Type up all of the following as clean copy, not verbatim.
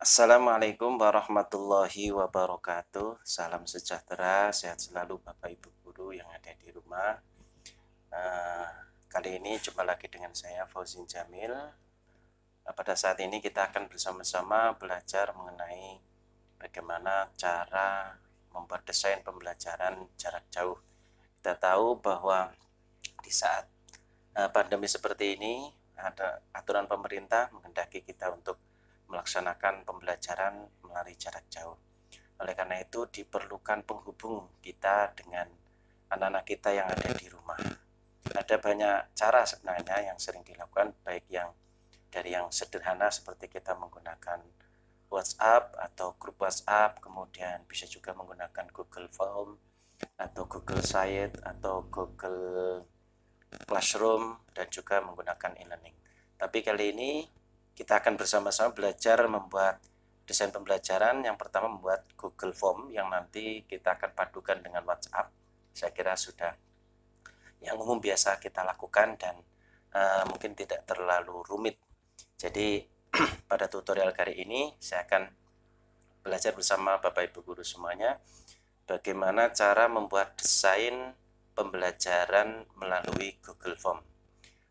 Assalamualaikum warahmatullahi wabarakatuh. Salam sejahtera, sehat selalu Bapak Ibu guru yang ada di rumah. Eh, Kali ini jumpa lagi dengan saya Fauzin Jamil. Pada saat ini kita akan bersama-sama belajar mengenai bagaimana cara membuat desain pembelajaran jarak jauh. Kita tahu bahwa di saat pandemi seperti ini ada aturan pemerintah menghendaki kita untuk melaksanakan pembelajaran melalui jarak jauh. Oleh karena itu diperlukan penghubung kita dengan anak-anak kita yang ada di rumah. Ada banyak cara sebenarnya yang sering dilakukan, baik yang dari yang sederhana seperti kita menggunakan WhatsApp atau grup WhatsApp, kemudian bisa juga menggunakan Google Form atau Google Site atau Google Classroom dan juga menggunakan e-learning. Tapi kali ini kita akan bersama-sama belajar membuat desain pembelajaran. Yang pertama membuat Google Form yang nanti kita akan padukan dengan WhatsApp. Saya kira sudah yang umum biasa kita lakukan dan mungkin tidak terlalu rumit. Jadi pada tutorial kali ini saya akan belajar bersama Bapak Ibu guru semuanya bagaimana cara membuat desain pembelajaran melalui Google Form.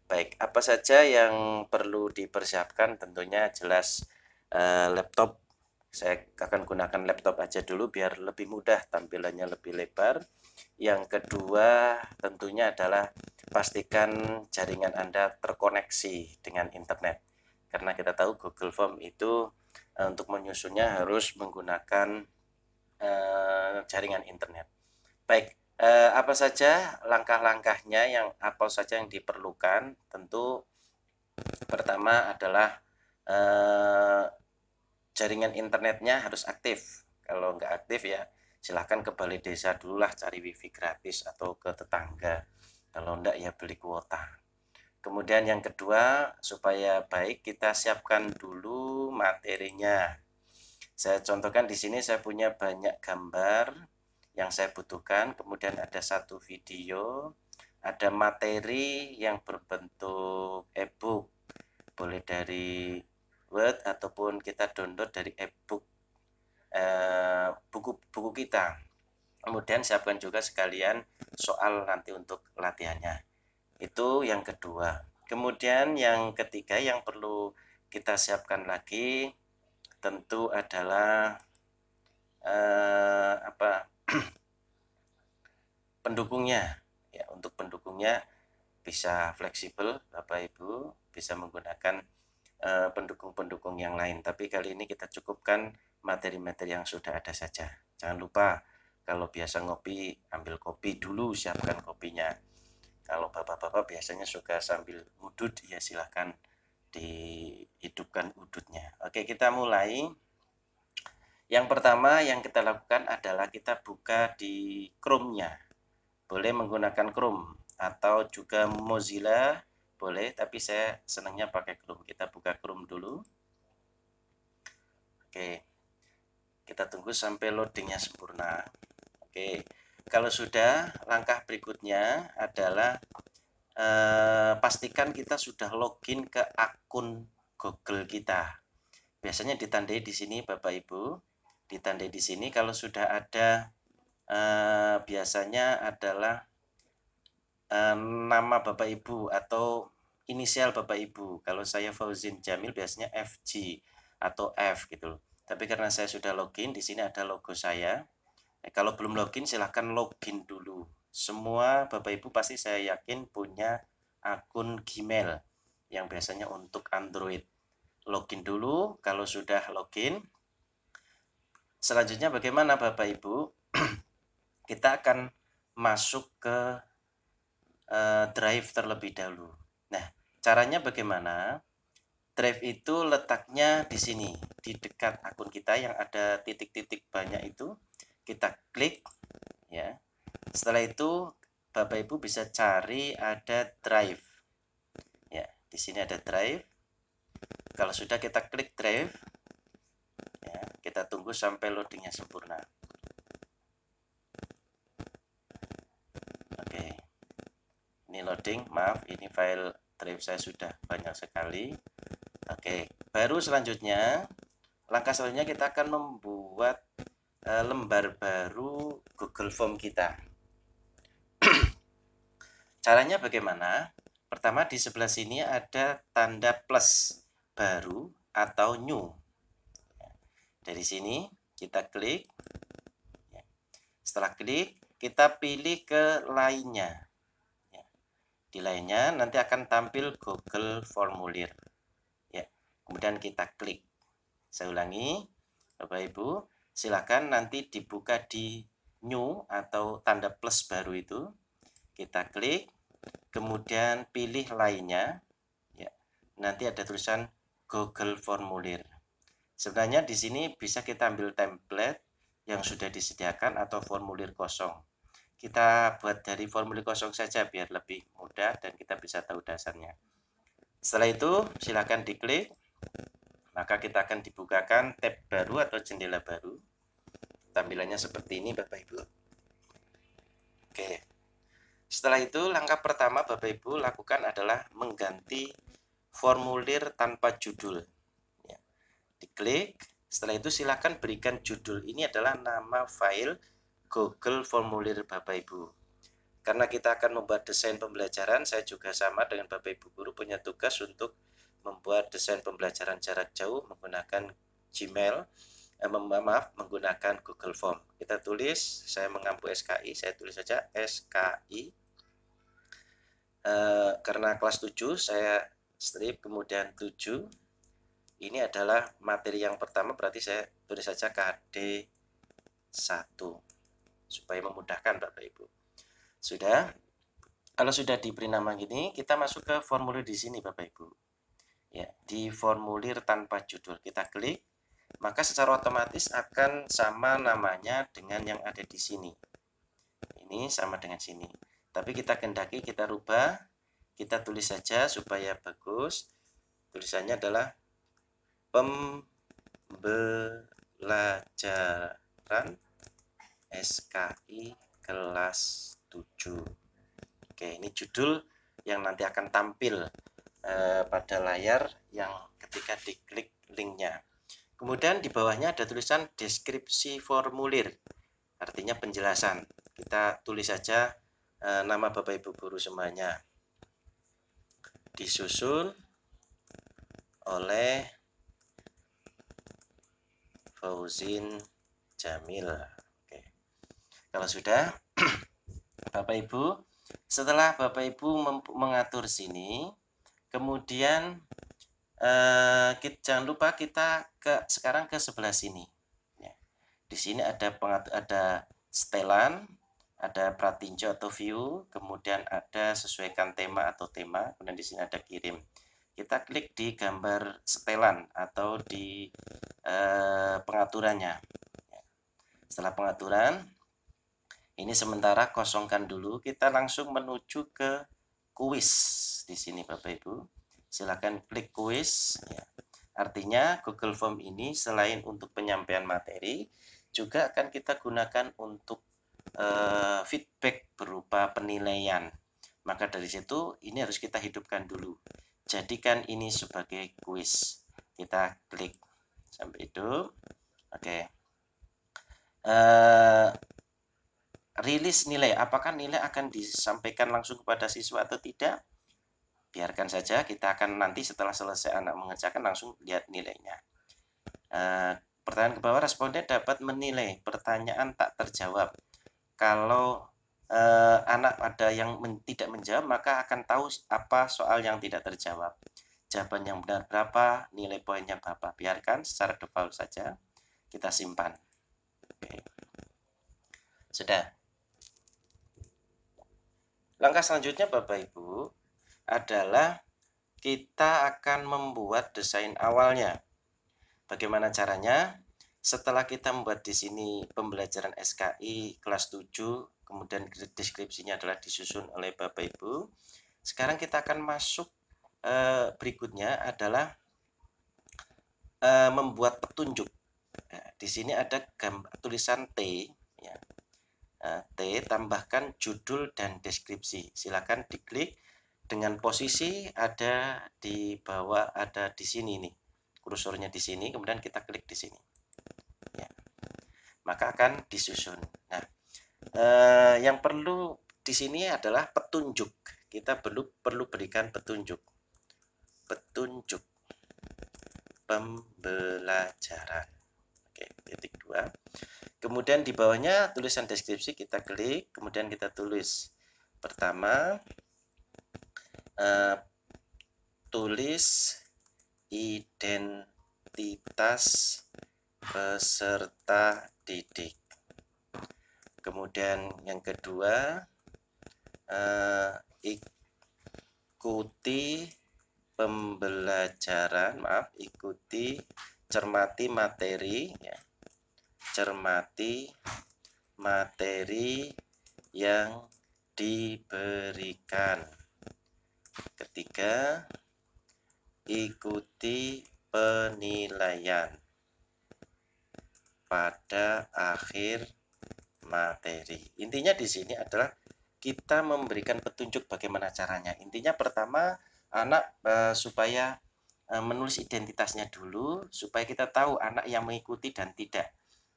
Baik, apa saja yang perlu dipersiapkan? Tentunya jelas laptop. Saya akan gunakan laptop aja dulu biar lebih mudah, tampilannya lebih lebar. Yang kedua tentunya adalah pastikan jaringan Anda terkoneksi dengan internet. Karena kita tahu Google Form itu untuk menyusunnya harus menggunakan jaringan internet. Baik, apa saja langkah-langkahnya, apa saja yang diperlukan? Tentu pertama adalah jaringan internetnya harus aktif. Kalau nggak aktif ya silahkan ke balai desa dulu lah, cari wifi gratis atau ke tetangga. Kalau enggak ya beli kuota. Kemudian yang kedua, supaya baik kita siapkan dulu materinya. Saya contohkan di sini, saya punya banyak gambar yang saya butuhkan, kemudian ada satu video, ada materi yang berbentuk e-book, boleh dari Word ataupun kita download dari e-book buku-buku kita. Kemudian siapkan juga sekalian soal nanti untuk latihannya. Itu yang kedua. Kemudian yang ketiga yang perlu kita siapkan lagi tentu adalah pendukungnya. Ya, untuk pendukungnya bisa fleksibel Bapak Ibu, bisa menggunakan pendukung-pendukung yang lain. Tapi kali ini kita cukupkan materi-materi yang sudah ada saja. Jangan lupa kalau biasa ngopi, ambil kopi dulu, siapkan kopinya. Kalau bapak-bapak biasanya suka sambil udut, ya silahkan dihidupkan udutnya. Oke, kita mulai. Yang pertama yang kita lakukan adalah kita buka di Chrome-nya. Boleh menggunakan Chrome atau juga Mozilla, boleh, tapi saya senangnya pakai Chrome. Kita buka Chrome dulu. Oke, kita tunggu sampai loadingnya sempurna. Oke, kalau sudah, langkah berikutnya adalah pastikan kita sudah login ke akun Google kita. Biasanya ditandai di sini Bapak Ibu, ditandai di sini kalau sudah ada biasanya adalah nama Bapak Ibu atau inisial Bapak Ibu. Kalau saya Fauzin Jamil biasanya FG atau F gitu. Tapi karena saya sudah login, di sini ada logo saya. Kalau belum login silahkan login dulu. Semua Bapak Ibu pasti saya yakin punya akun Gmail yang biasanya untuk Android. Login dulu. Kalau sudah login, selanjutnya bagaimana Bapak Ibu? Kita akan masuk ke drive terlebih dahulu. Nah, caranya bagaimana? Drive itu letaknya di sini, di dekat akun kita yang ada titik-titik banyak itu. Kita klik, ya. Setelah itu Bapak Ibu bisa cari ada drive. Ya, di sini ada drive. Kalau sudah kita klik drive, ya, kita tunggu sampai loadingnya sempurna. Oke, ini loading. Maaf, ini file drive saya sudah banyak sekali. Oke, baru selanjutnya langkah selanjutnya kita akan membuat lembar baru Google Form kita. Caranya bagaimana? Pertama, di sebelah sini ada tanda plus baru atau new. Dari sini kita klik. Setelah klik, kita pilih ke lainnya. Di lainnya nanti akan tampil Google Formulir. Ya, kemudian kita klik. Saya ulangi, Bapak Ibu, silakan nanti dibuka di new atau tanda plus baru itu. Kita klik, kemudian pilih lainnya. Ya, nanti ada tulisan Google Formulir. Sebenarnya di sini bisa kita ambil template yang sudah disediakan atau formulir kosong. Kita buat dari formulir kosong saja biar lebih mudah dan kita bisa tahu dasarnya. Setelah itu silakan diklik, maka kita akan dibukakan tab baru atau jendela baru. Tampilannya seperti ini Bapak Ibu. Oke. Setelah itu langkah pertama Bapak Ibu lakukan adalah mengganti formulir tanpa judul. Ya. Diklik, setelah itu silakan berikan judul. Ini adalah nama file Google Formulir Bapak Ibu. Karena kita akan membuat desain pembelajaran, saya juga sama dengan Bapak Ibu guru punya tugas untuk membuat desain pembelajaran jarak jauh menggunakan Gmail, menggunakan Google Form. Kita tulis, saya mengampu SKI, saya tulis saja SKI. Karena kelas 7, saya strip, kemudian 7. Ini adalah materi yang pertama, berarti saya tulis saja KD 1 supaya memudahkan Bapak Ibu. Sudah? Kalau sudah diberi nama gini, kita masuk ke formulir di sini Bapak Ibu. Ya, di formulir tanpa judul kita klik, maka secara otomatis akan sama namanya dengan yang ada di sini. Ini sama dengan sini. Tapi kita kendaki, kita rubah, kita tulis saja supaya bagus. Tulisannya adalah pembelajaran SKI kelas 7. Oke, ini judul yang nanti akan tampil pada layar yang ketika diklik linknya. Kemudian di bawahnya ada tulisan deskripsi formulir, artinya penjelasan. Kita tulis saja nama Bapak Ibu guru semuanya. Disusun oleh Fauzin Jamil. Oke. Kalau sudah, Bapak Ibu, setelah Bapak Ibu mengatur sini, kemudian jangan lupa kita sekarang ke sebelah sini. Ya. Di sini ada setelan, ada pratinjo atau view, kemudian ada sesuaikan tema atau tema, kemudian di sini ada kirim. Kita klik di gambar setelan atau di pengaturannya. Setelah pengaturan, ini sementara kosongkan dulu. Kita langsung menuju ke kuis di sini Bapak Ibu. Silakan klik kuis. Ya. Artinya Google Form ini selain untuk penyampaian materi, juga akan kita gunakan untuk feedback berupa penilaian. Maka dari situ ini harus kita hidupkan dulu. Jadikan ini sebagai kuis. Kita klik sampai hidup. Oke. Rilis nilai. Apakah nilai akan disampaikan langsung kepada siswa atau tidak? Biarkan saja. Kita akan nanti setelah selesai anak mengerjakan langsung lihat nilainya. Pertanyaan ke bawah, responden dapat menilai pertanyaan tak terjawab. Kalau anak ada yang tidak menjawab, maka akan tahu apa soal yang tidak terjawab. Jawaban yang benar berapa, nilai poinnya berapa. Biarkan secara default saja. Kita simpan. Oke. Sudah. Langkah selanjutnya Bapak Ibu adalah kita akan membuat desain awalnya. Bagaimana caranya? Setelah kita membuat di sini pembelajaran SKI kelas 7, kemudian deskripsinya adalah disusun oleh Bapak Ibu. Sekarang kita akan masuk berikutnya adalah membuat petunjuk. Nah, di sini ada tulisan T, ya. T tambahkan judul dan deskripsi. Silakan diklik dengan posisi ada di bawah, ada di sini nih. kursornya di sini, kemudian kita klik di sini. Ya. Maka akan disusun. Nah, yang perlu di sini adalah petunjuk. Kita perlu berikan petunjuk. Petunjuk pembelajaran. Oke, titik 2. Kemudian di bawahnya tulisan deskripsi kita klik, kemudian kita tulis pertama tulis identitas peserta didik. Kemudian yang kedua ikuti pembelajaran, cermati materi ya. Cermati materi yang diberikan. Ketiga, ikuti penilaian pada akhir materi. Intinya di sini adalah kita memberikan petunjuk bagaimana caranya. Intinya pertama anak supaya menulis identitasnya dulu supaya kita tahu anak yang mengikuti dan tidak.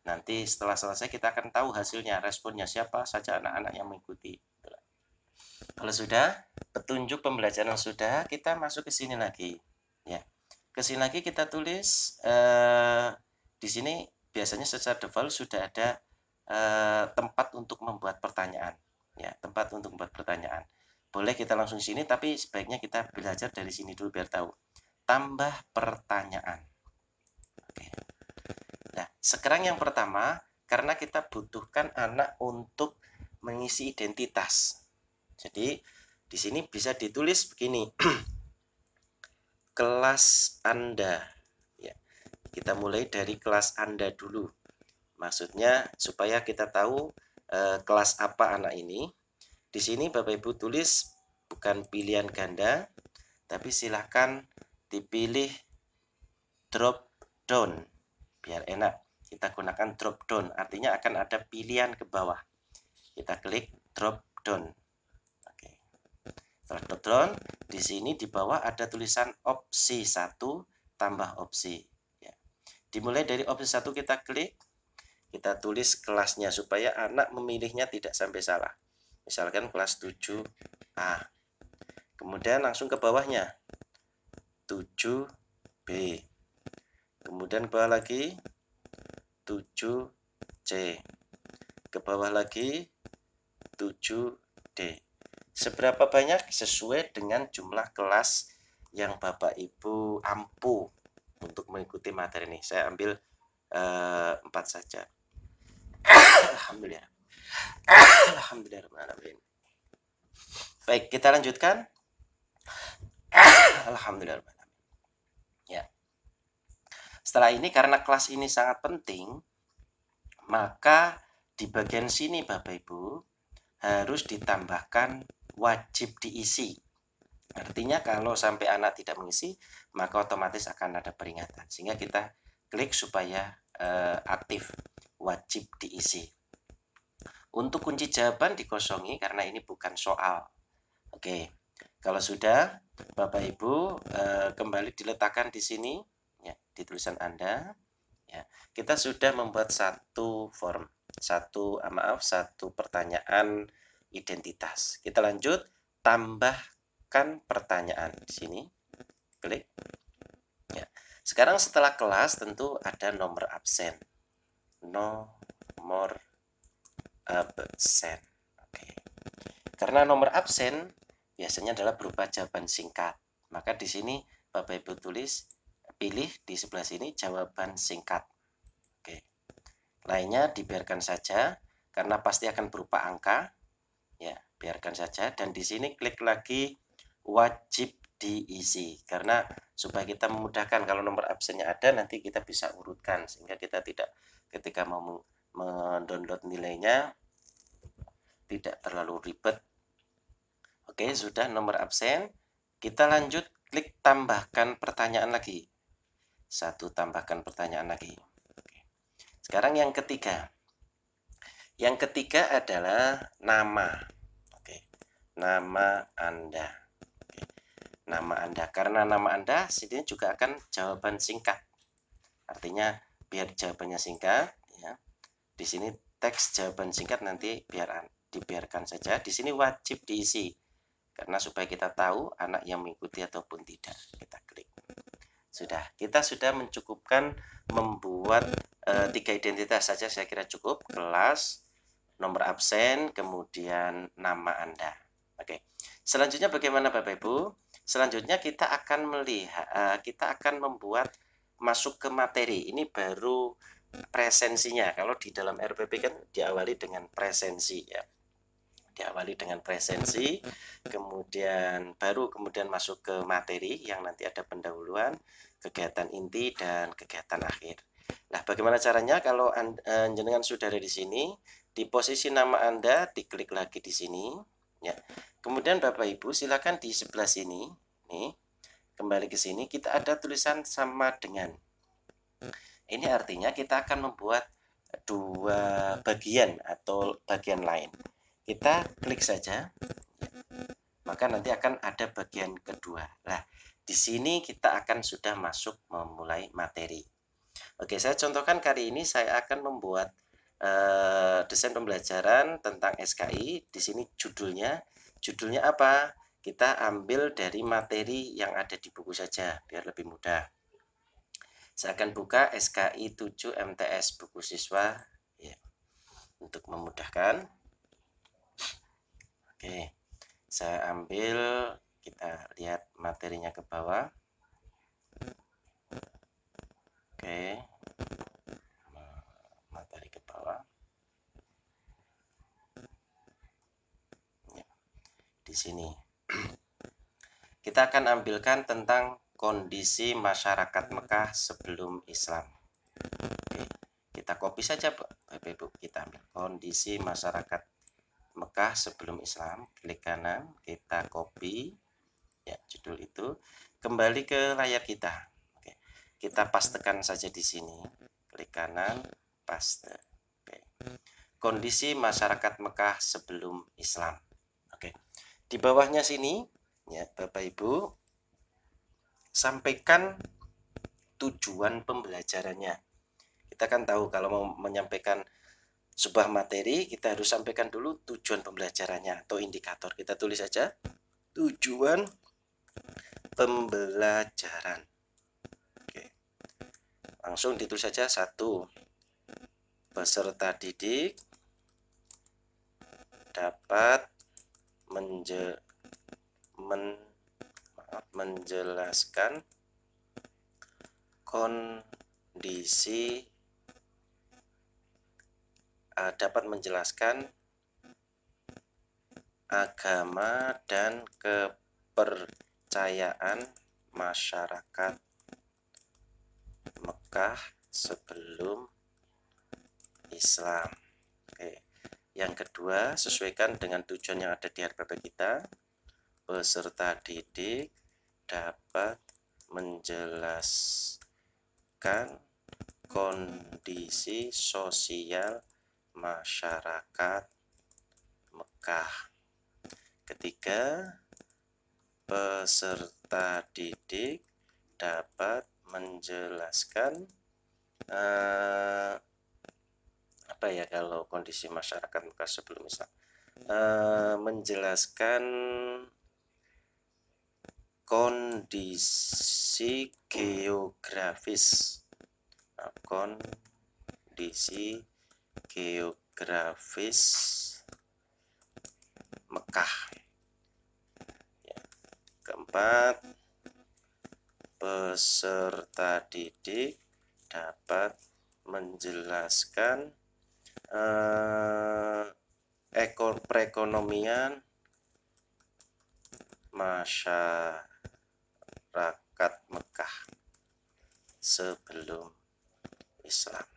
Nanti setelah selesai kita akan tahu hasilnya, responnya siapa saja anak-anak yang mengikuti. Kalau sudah petunjuk pembelajaran sudah, kita masuk ke sini lagi. Ya, ke sini lagi kita tulis di sini biasanya secara default sudah ada tempat untuk membuat pertanyaan. Ya, tempat untuk membuat pertanyaan. Boleh kita langsung sini, tapi sebaiknya kita belajar dari sini dulu biar tahu. Tambah pertanyaan. Oke. Nah, sekarang yang pertama, karena kita butuhkan anak untuk mengisi identitas. Jadi, di sini bisa ditulis begini. Kelas Anda. Ya, kita mulai dari kelas Anda dulu. Maksudnya supaya kita tahu kelas apa anak ini. Di sini Bapak Ibu tulis bukan pilihan ganda, tapi silahkan dipilih drop down biar enak. Kita gunakan drop down, artinya akan ada pilihan ke bawah. Kita klik drop down. Oke. Setelah drop down, di sini di bawah ada tulisan opsi 1 tambah opsi. Ya. Dimulai dari opsi 1 kita klik, kita tulis kelasnya supaya anak memilihnya tidak sampai salah. Misalkan kelas 7A. Kemudian langsung ke bawahnya 7B. Kemudian ke bawah lagi 7C. Ke bawah lagi 7D. Seberapa banyak sesuai dengan jumlah kelas yang Bapak Ibu ampuh untuk mengikuti materi ini. Saya ambil 4 saja. Alhamdulillah. Alhamdulillahirrahmanirrahim. Baik, kita lanjutkan. Alhamdulillahirrahmanirrahim. Ya. Setelah ini karena kelas ini sangat penting, maka di bagian sini Bapak Ibu harus ditambahkan wajib diisi. Artinya kalau sampai anak tidak mengisi, maka otomatis akan ada peringatan. Sehingga kita klik supaya aktif, wajib diisi. Untuk kunci jawaban dikosongi karena ini bukan soal. Oke, kalau sudah Bapak Ibu kembali diletakkan di sini ya, di tulisan Anda. Ya, kita sudah membuat satu form, satu pertanyaan identitas. Kita lanjut, tambahkan pertanyaan di sini. Klik. Ya. Sekarang setelah kelas tentu ada nomor absen. Nomor absen. Oke. Karena nomor absen biasanya adalah berupa jawaban singkat. Maka di sini Bapak Ibu pilih di sebelah sini jawaban singkat. Oke. Lainnya dibiarkan saja karena pasti akan berupa angka. Ya, biarkan saja dan di sini klik lagi wajib diisi karena supaya kita memudahkan kalau nomor absennya ada nanti kita bisa urutkan sehingga kita tidak ketika mau mendownload nilainya tidak terlalu ribet. Oke, sudah nomor absen. Kita lanjut klik tambahkan pertanyaan lagi. Tambahkan pertanyaan lagi. Oke. Sekarang yang ketiga. Yang ketiga adalah nama. Oke. Nama Anda. Oke. nama Anda. Karena nama Anda sini juga akan jawaban singkat. Artinya biar jawabannya singkat ya. Di sini teks jawaban singkat nanti dibiarkan saja. Di sini wajib diisi. Karena supaya kita tahu anak yang mengikuti ataupun tidak. Kita klik. Kita sudah mencukupkan membuat 3 identitas saja, saya kira cukup. Kelas, nomor absen, kemudian nama Anda. Oke. Selanjutnya bagaimana Bapak Ibu? Selanjutnya kita akan kita akan membuat masuk ke materi. Ini baru presensinya. Kalau di dalam RPP kan diawali dengan presensi ya. Diawali dengan presensi, kemudian masuk ke materi yang nanti ada pendahuluan, kegiatan inti dan kegiatan akhir. Nah, bagaimana caranya? Kalau jenengan sudah ada di sini, di posisi nama Anda diklik lagi di sini ya. Kemudian Bapak Ibu silakan di sebelah sini nih, kembali ke sini, kita ada tulisan sama dengan. Ini artinya kita akan membuat 2 bagian atau bagian lain. Kita klik saja, maka nanti akan ada bagian kedua. Nah, di sini kita akan sudah masuk memulai materi. Oke, saya contohkan kali ini saya akan membuat desain pembelajaran tentang SKI. Di sini judulnya apa? Kita ambil dari materi yang ada di buku saja, biar lebih mudah. Saya akan buka SKI 7 MTS buku siswa ya, untuk memudahkan. Oke, saya ambil, kita lihat materinya ke bawah. Oke, materi ke bawah. Ya, di sini kita akan ambilkan tentang kondisi masyarakat Mekah sebelum Islam. Oke, kita copy saja Bapak Ibu, kita ambil kondisi masyarakat Mekah sebelum Islam, klik kanan, kita copy ya judul itu, kembali ke layar kita. Oke, kita pastekan saja di sini, klik kanan, paste. Oke. Kondisi masyarakat Mekah sebelum Islam. Oke, di bawahnya sini ya Bapak Ibu sampaikan tujuan pembelajarannya. Kita kan tahu kalau mau menyampaikan sebuah materi, kita harus sampaikan dulu tujuan pembelajarannya atau indikator. Kita tulis saja tujuan pembelajaran. Oke. Langsung ditulis saja 1. Peserta didik dapat menjelaskan kondisi agama dan kepercayaan masyarakat Mekah sebelum Islam. Oke. Yang kedua, sesuaikan dengan tujuan yang ada di RPP kita. Peserta didik dapat menjelaskan kondisi sosial masyarakat Mekah. Ketiga, peserta didik dapat menjelaskan apa ya kalau kondisi masyarakat Mekah sebelum Islam, menjelaskan kondisi geografis Mekah ya. Keempat, peserta didik dapat menjelaskan perekonomian masyarakat Mekah sebelum Islam.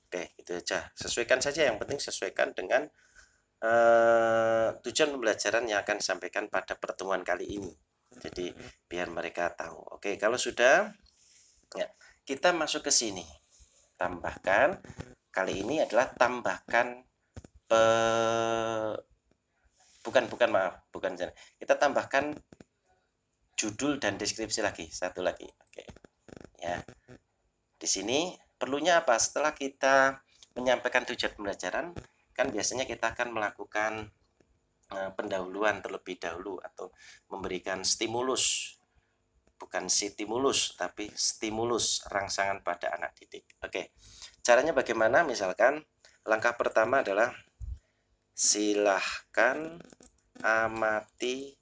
Oke, itu aja. Sesuaikan saja, yang penting sesuaikan dengan tujuan pembelajaran yang akan disampaikan pada pertemuan kali ini. Jadi biar mereka tahu. Oke, kalau sudah ya, kita masuk ke sini. Tambahkan, kali ini adalah tambahkan bukan kita tambahkan judul dan deskripsi lagi, satu lagi. Oke. Ya. Di sini perlunya apa? Setelah kita menyampaikan tujuan pembelajaran, kan biasanya kita akan melakukan pendahuluan terlebih dahulu atau memberikan stimulus, bukan stimulus tapi stimulus, rangsangan pada anak didik. Oke, caranya bagaimana? Misalkan langkah pertama adalah silahkan amati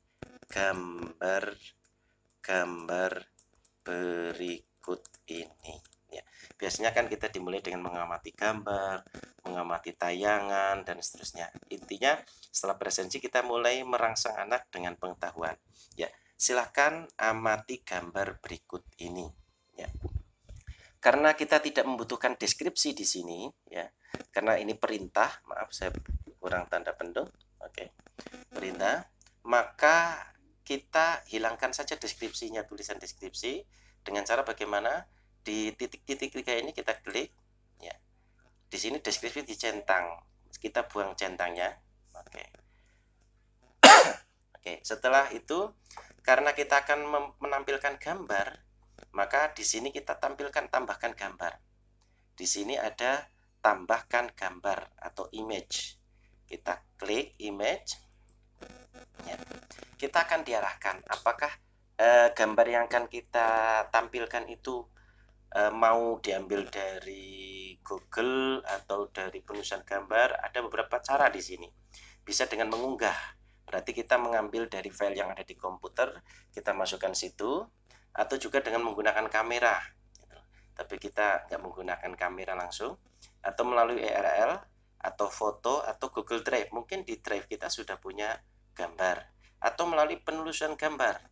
gambar berikut ini. Ya, biasanya kan kita dimulai dengan mengamati gambar, mengamati tayangan, dan seterusnya. Intinya setelah presensi kita mulai merangsang anak dengan pengetahuan. Ya, silahkan amati gambar berikut ini. Ya, karena kita tidak membutuhkan deskripsi di sini, ya, karena ini perintah. Maaf, saya kurang tanda pendung. Oke, perintah. Maka kita hilangkan saja deskripsinya, tulisan deskripsi, dengan cara bagaimana? Di titik-titik 3 ini kita klik, ya. Di sini deskripsi dicentang, kita buang centangnya. Oke. Oke, setelah itu karena kita akan menampilkan gambar, maka di sini kita tambahkan gambar. Di sini ada tambahkan gambar atau image. Kita klik image. Ya. Kita akan diarahkan apakah gambar yang akan kita tampilkan itu mau diambil dari Google atau dari penulisan gambar. Ada beberapa cara di sini. Bisa dengan mengunggah, berarti kita mengambil dari file yang ada di komputer, kita masukkan situ, atau juga dengan menggunakan kamera. Tapi kita nggak menggunakan kamera langsung, atau melalui ERL atau foto atau Google Drive. Mungkin di Drive kita sudah punya gambar, atau melalui penulisan gambar.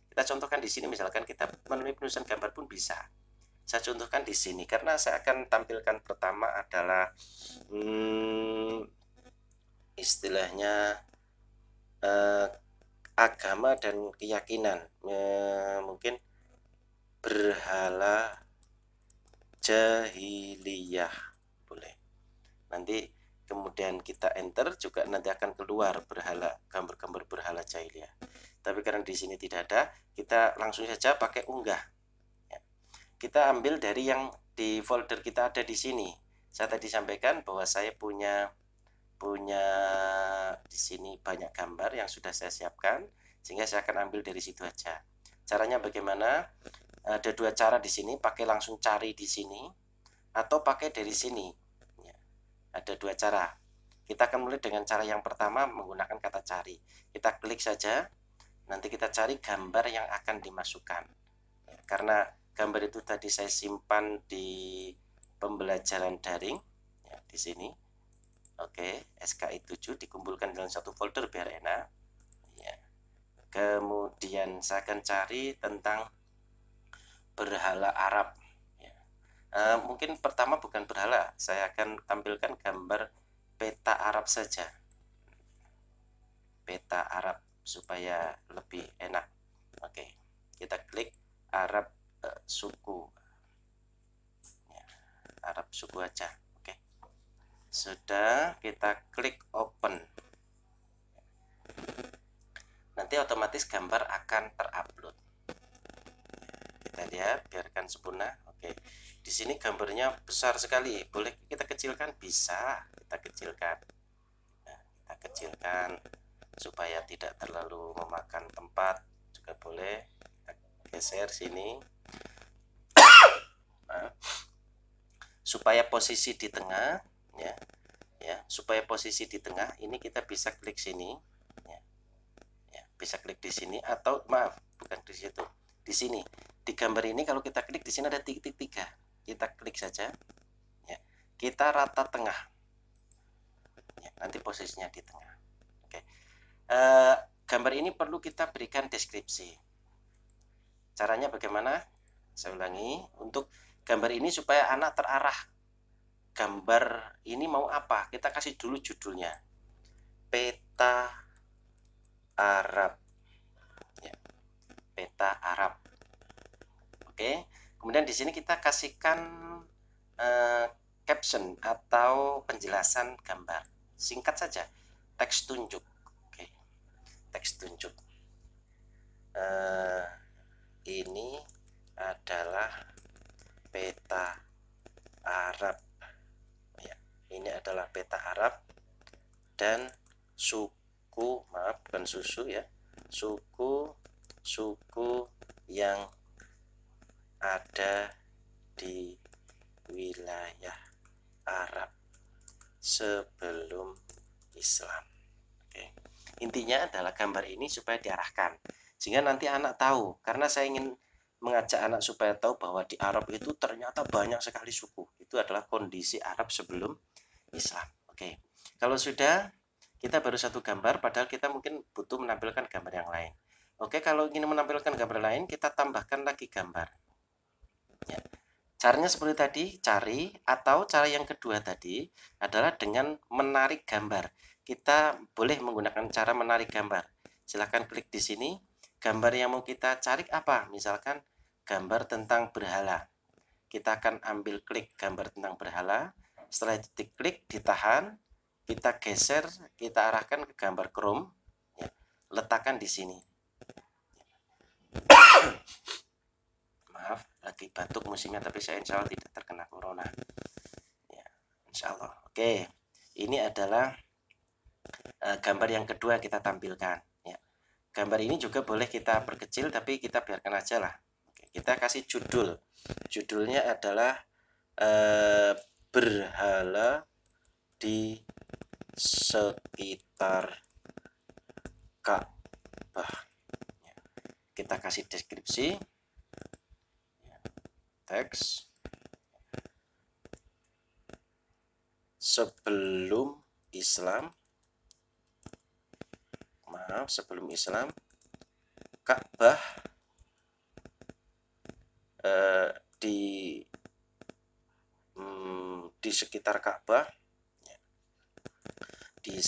Kita contohkan di sini, misalkan kita melalui penulisan gambar pun bisa. Saya contohkan di sini karena saya akan tampilkan pertama adalah istilahnya agama dan keyakinan, mungkin berhala jahiliyah, boleh. Nanti kemudian kita enter juga nanti akan keluar berhala, gambar-gambar berhala jahiliyah. Tapi karena di sini tidak ada, kita langsung saja pakai unggah. Kita ambil dari yang di folder kita ada di sini. Saya tadi sampaikan bahwa saya punya di sini banyak gambar yang sudah saya siapkan, sehingga saya akan ambil dari situ aja. Caranya bagaimana? Ada dua cara di sini, pakai langsung cari di sini atau pakai dari sini. Ya, ada dua cara. Kita akan mulai dengan cara yang pertama menggunakan kata cari. Kita klik saja, nanti kita cari gambar yang akan dimasukkan. Ya, karena gambar itu tadi saya simpan di pembelajaran daring, ya, di sini. Oke, SKI 7 dikumpulkan dalam satu folder biar enak. Ya. Kemudian saya akan cari tentang berhala Arab. Ya. Mungkin pertama bukan berhala, saya akan tampilkan gambar peta Arab saja. Peta Arab supaya lebih enak. Oke, kita klik Arab suku, ya, Arab suku aja. Oke, sudah, kita klik open. Nanti otomatis gambar akan terupload. Kita lihat, biarkan sempurna. Oke, di sini gambarnya besar sekali. Boleh kita kecilkan? Bisa, kita kecilkan. Nah, kita kecilkan supaya tidak terlalu memakan tempat. Juga boleh. Kita geser sini. Supaya posisi di tengah, ya, supaya posisi di tengah ini kita bisa klik sini, ya, bisa klik di sini atau maaf bukan di situ, di sini di gambar ini. Kalau kita klik di sini ada titik 3, kita klik saja, ya, kita rata tengah, ya, nanti posisinya di tengah. Oke, gambar ini perlu kita berikan deskripsi. Caranya bagaimana? Saya ulangi, untuk gambar ini supaya anak terarah, gambar ini mau apa, kita kasih dulu judulnya peta Arab, ya, peta Arab. Oke, kemudian di sini kita kasihkan caption atau penjelasan gambar, singkat saja, teks tunjuk. Oke, teks tunjuk. ini adalah peta Arab ya. Ini adalah peta Arab dan suku, maaf bukan susu ya, suku yang ada di wilayah Arab sebelum Islam. Oke. Intinya adalah gambar ini supaya diarahkan sehingga nanti anak tahu, karena saya ingin mengajak anak supaya tahu bahwa di Arab itu ternyata banyak sekali suku. Itu adalah kondisi Arab sebelum Islam. Oke. Kalau sudah, kita baru satu gambar, padahal kita mungkin butuh menampilkan gambar yang lain. Oke, kalau ingin menampilkan gambar lain, kita tambahkan lagi gambar. Ya. Caranya seperti tadi, cari, atau cara yang kedua tadi adalah dengan menarik gambar. Kita boleh menggunakan cara menarik gambar. Silahkan klik di sini. Gambar yang mau kita cari apa? Misalkan gambar tentang berhala. Kita akan ambil klik gambar tentang berhala. Setelah itu diklik, ditahan, kita geser, kita arahkan ke gambar Chrome. Ya, letakkan di sini. Maaf, lagi batuk musimnya, tapi saya insya Allah tidak terkena corona. Ya, insya Allah. Oke, ini adalah gambar yang kedua kita tampilkan. Ya. Gambar ini juga boleh kita perkecil, tapi kita biarkan aja lah. Oke, kita kasih judul. Judulnya adalah berhala di sekitar Ka'bah. Ya. Kita kasih deskripsi. Teks sebelum Islam, Ka'bah di sekitar Ka'bah, di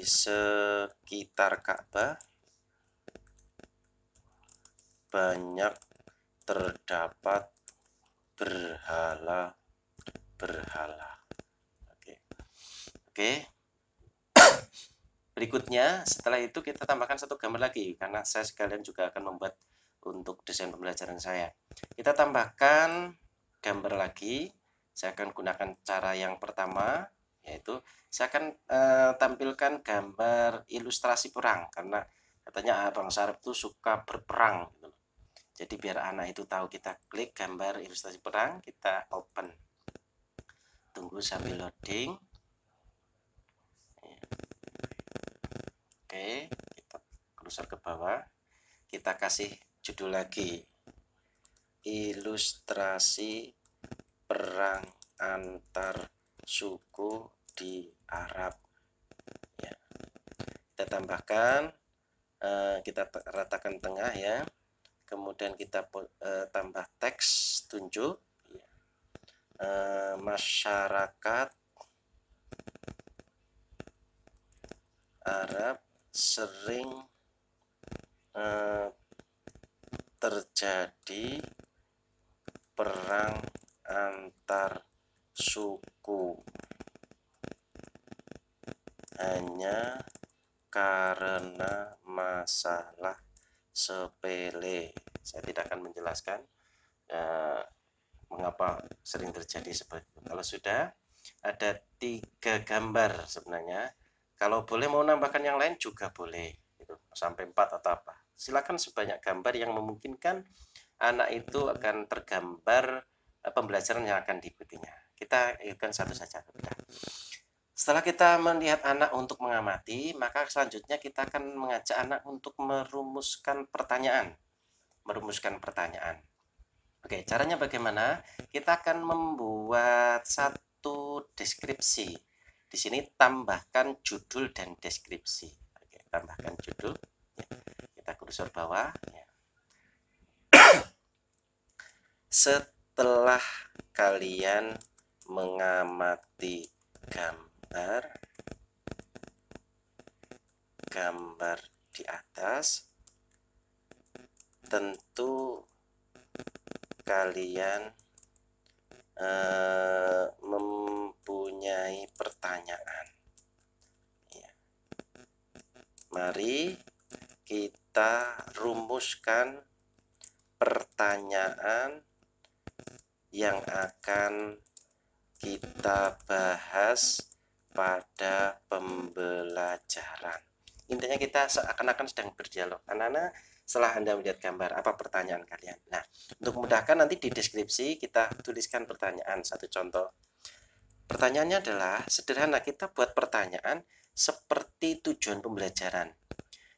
sekitar Ka'bah banyak terdapat berhala. Oke. Berikutnya, setelah itu kita tambahkan satu gambar lagi, karena saya sekalian juga akan membuat untuk desain pembelajaran saya. Kita tambahkan gambar lagi. Saya akan gunakan cara yang pertama, yaitu saya akan tampilkan gambar ilustrasi perang, karena katanya bangsa Arab itu suka berperang. Jadi biar anak itu tahu, kita klik gambar ilustrasi perang, kita open. Tunggu sambil loading. Oke, kita kursor ke bawah. Kita kasih judul lagi. Ilustrasi perang antar suku di Arab. Ya. Kita tambahkan, kita ratakan tengah ya. Kemudian kita tambah teks tunjuk. Masyarakat Arab sering terjadi perang antar suku hanya karena masalah sepele. Saya tidak akan menjelaskan mengapa sering terjadi seperti itu. Kalau sudah ada 3 gambar sebenarnya, kalau boleh mau nambahkan yang lain juga boleh, gitu, sampai 4 atau apa. Silakan sebanyak gambar yang memungkinkan anak itu akan tergambar pembelajaran yang akan diikutinya. Kita ikutkan satu saja. Setelah kita melihat anak untuk mengamati, maka selanjutnya kita akan mengajak anak untuk merumuskan pertanyaan. Oke, caranya bagaimana? Kita akan membuat satu deskripsi. Di sini tambahkan judul dan deskripsi. Oke, tambahkan judul. Ya, kita kursor bawah. Ya. Setelah kalian mengamati gambar di atas, tentu kalian mempunyai pertanyaan. Ya. Mari kita kita rumuskan pertanyaan yang akan kita bahas pada pembelajaran. Intinya kita seakan-akan sedang berdialog. Anak-anak, setelah Anda melihat gambar, apa pertanyaan kalian? Nah, untuk memudahkan nanti di deskripsi kita tuliskan pertanyaan. Satu contoh. Pertanyaannya adalah sederhana, kita buat pertanyaan seperti tujuan pembelajaran.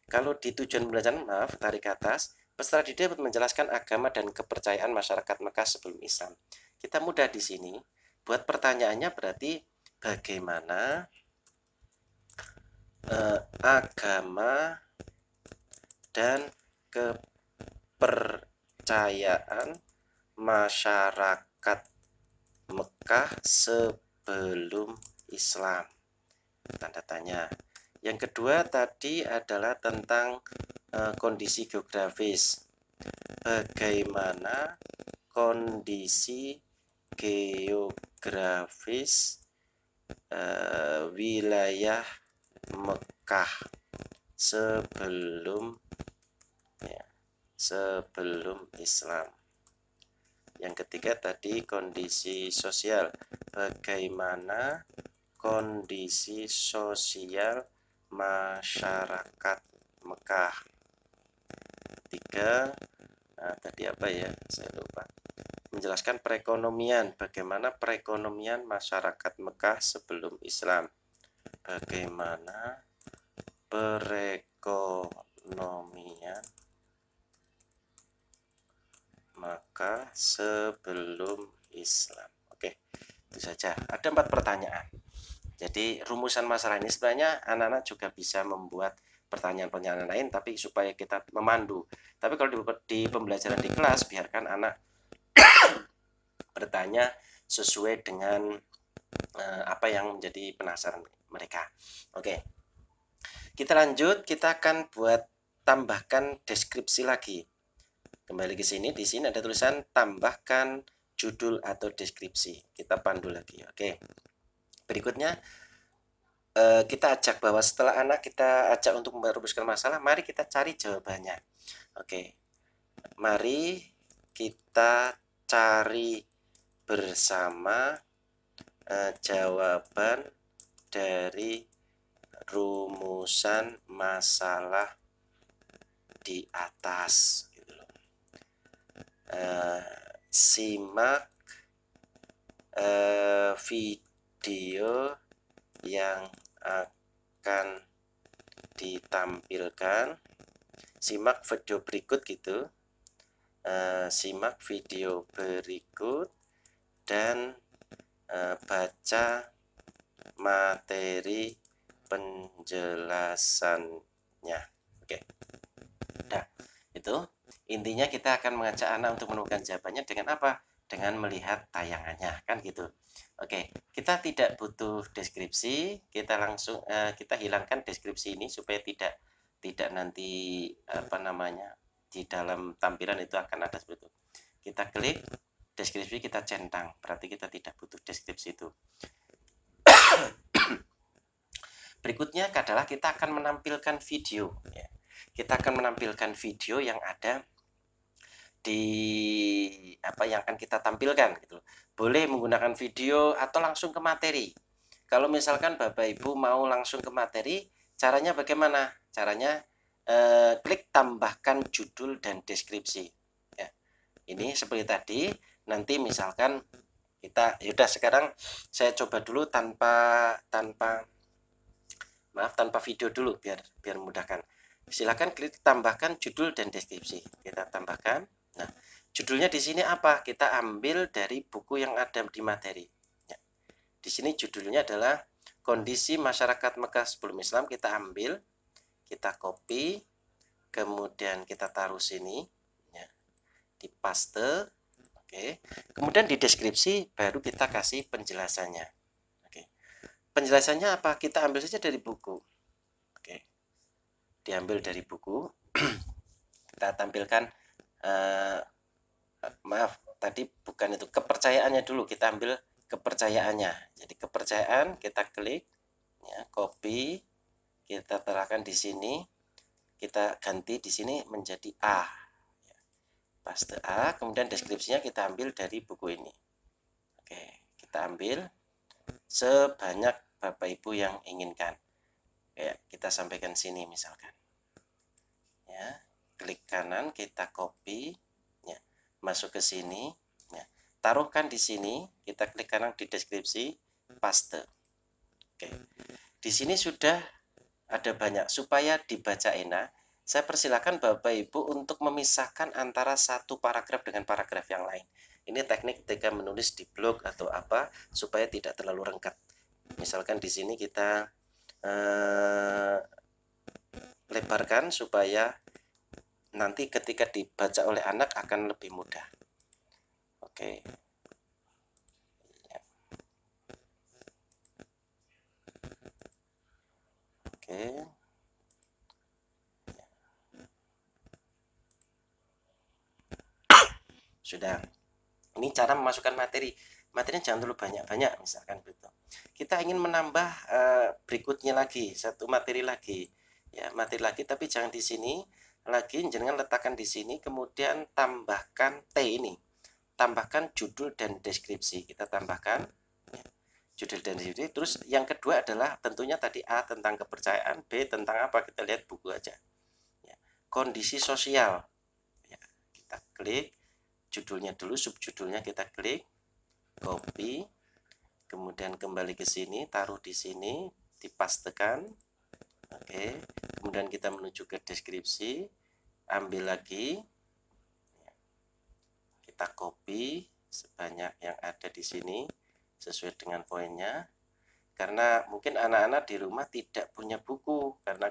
Kalau di tujuan pembelajaran, maaf, tarik ke atas, peserta didik dapat menjelaskan agama dan kepercayaan masyarakat Mekah sebelum Islam. Kita mudah di sini. Buat pertanyaannya berarti bagaimana agama dan kepercayaan masyarakat Mekah sebelum Islam. Tanda tanya. Yang kedua tadi adalah tentang kondisi geografis. Bagaimana kondisi geografis wilayah Mekah sebelum Islam. Yang ketiga tadi kondisi sosial. Bagaimana kondisi sosial masyarakat Mekah. Tiga, tadi apa ya? Saya lupa. Menjelaskan perekonomian. Bagaimana perekonomian masyarakat Mekah sebelum Islam. Bagaimana perekonomian Mekah sebelum Islam. Oke, itu saja. Ada 4 pertanyaan. Jadi rumusan masalah ini sebenarnya anak-anak juga bisa membuat pertanyaan-pertanyaan lain, tapi supaya kita memandu. Tapi kalau di pembelajaran di kelas, biarkan anak bertanya sesuai dengan apa yang menjadi penasaran mereka. Oke, kita lanjut. Kita akan buat tambahkan deskripsi lagi. Kembali ke sini. Di sini ada tulisan tambahkan judul atau deskripsi. Kita pandu lagi. Oke. Berikutnya kita ajak bahwa setelah anak kita ajak untuk merumuskan masalah, mari kita cari jawabannya. Oke. Mari kita cari bersama jawaban dari rumusan masalah di atas. Simak video yang akan ditampilkan. Simak video berikut gitu. Simak video berikut dan baca materi penjelasannya. Oke. Nah, itu intinya kita akan mengajak anak untuk menemukan jawabannya dengan apa? Dengan melihat tayangannya, kan gitu. Oke, kita tidak butuh deskripsi, kita langsung kita hilangkan deskripsi ini supaya tidak nanti apa namanya di dalam tampilan itu akan ada seperti itu. Kita klik deskripsi, kita centang, berarti kita tidak butuh deskripsi itu. Berikutnya adalah kita akan menampilkan video. Kita akan menampilkan video yang ada di apa yang akan kita tampilkan gitu. Boleh menggunakan video atau langsung ke materi. Kalau misalkan Bapak Ibu mau langsung ke materi, caranya bagaimana? Caranya klik tambahkan judul dan deskripsi. Ya. Ini seperti tadi. Nanti misalkan kita yaudah sekarang saya coba dulu tanpa video dulu biar memudahkan. Silakan klik tambahkan judul dan deskripsi. Kita tambahkan. Nah, judulnya di sini apa? Kita ambil dari buku yang ada di materi. Ya. Di sini judulnya adalah kondisi masyarakat Mekah sebelum Islam. Kita ambil, kita copy, kemudian kita taruh sini, ya. Di paste. Oke. Kemudian di deskripsi baru kita kasih penjelasannya. Oke. Penjelasannya apa? Kita ambil saja dari buku. Oke. Diambil dari buku. Kita tampilkan. Maaf, tadi bukan itu, kepercayaannya dulu. Kita ambil kepercayaannya. Jadi kepercayaan kita klik, ya, copy, kita terapkan di sini. kita ganti di sini menjadi A. Paste A, kemudian deskripsinya kita ambil dari buku ini. Oke, kita ambil sebanyak Bapak Ibu yang inginkan. Kayak kita sampaikan sini misalkan. Ya, klik kanan, kita copy, ya, masuk ke sini, ya, taruhkan di sini, kita klik kanan di deskripsi, paste. Oke, di sini sudah ada banyak. Supaya dibaca enak, saya persilakan Bapak Ibu untuk memisahkan antara satu paragraf dengan paragraf yang lain. Ini teknik ketika menulis di blog atau apa supaya tidak terlalu rengkat. Misalkan di sini kita lebarkan supaya nanti ketika dibaca oleh anak akan lebih mudah. Oke. Oke. Sudah. Ini cara memasukkan materi. Materinya jangan terlalu banyak-banyak, misalkan begitu. Kita ingin menambah berikutnya lagi, satu materi lagi. Ya, materi lagi, tapi jangan di sini. Lagi jangan letakkan di sini, kemudian tambahkan T ini. Tambahkan judul dan deskripsi. Kita tambahkan ya, judul dan deskripsi. Terus yang kedua adalah tentunya tadi A tentang kepercayaan, B tentang apa? Kita lihat buku aja. Ya, kondisi sosial. Ya, kita klik judulnya dulu, subjudulnya kita klik, copy, kemudian kembali ke sini, taruh di sini, dipastekan. Oke, kemudian kita menuju ke deskripsi, ambil lagi, kita copy sebanyak yang ada di sini sesuai dengan poinnya. Karena mungkin anak-anak di rumah tidak punya buku karena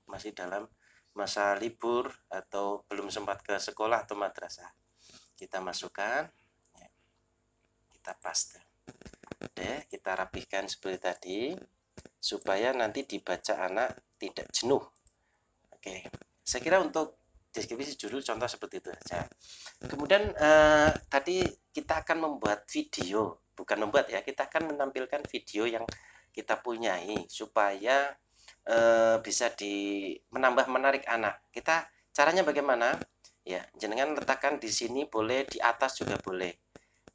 masih dalam masa libur atau belum sempat ke sekolah atau madrasah. Kita masukkan, kita paste. Oke, kita rapihkan seperti tadi supaya nanti dibaca anak tidak jenuh. Oke, saya kira untuk deskripsi judul contoh seperti itu saja. Kemudian tadi kita akan membuat video, bukan membuat ya, kita akan menampilkan video yang kita punyai supaya bisa menambah menarik anak. Kita caranya bagaimana? Ya, jenengan letakkan di sini, boleh di atas juga boleh.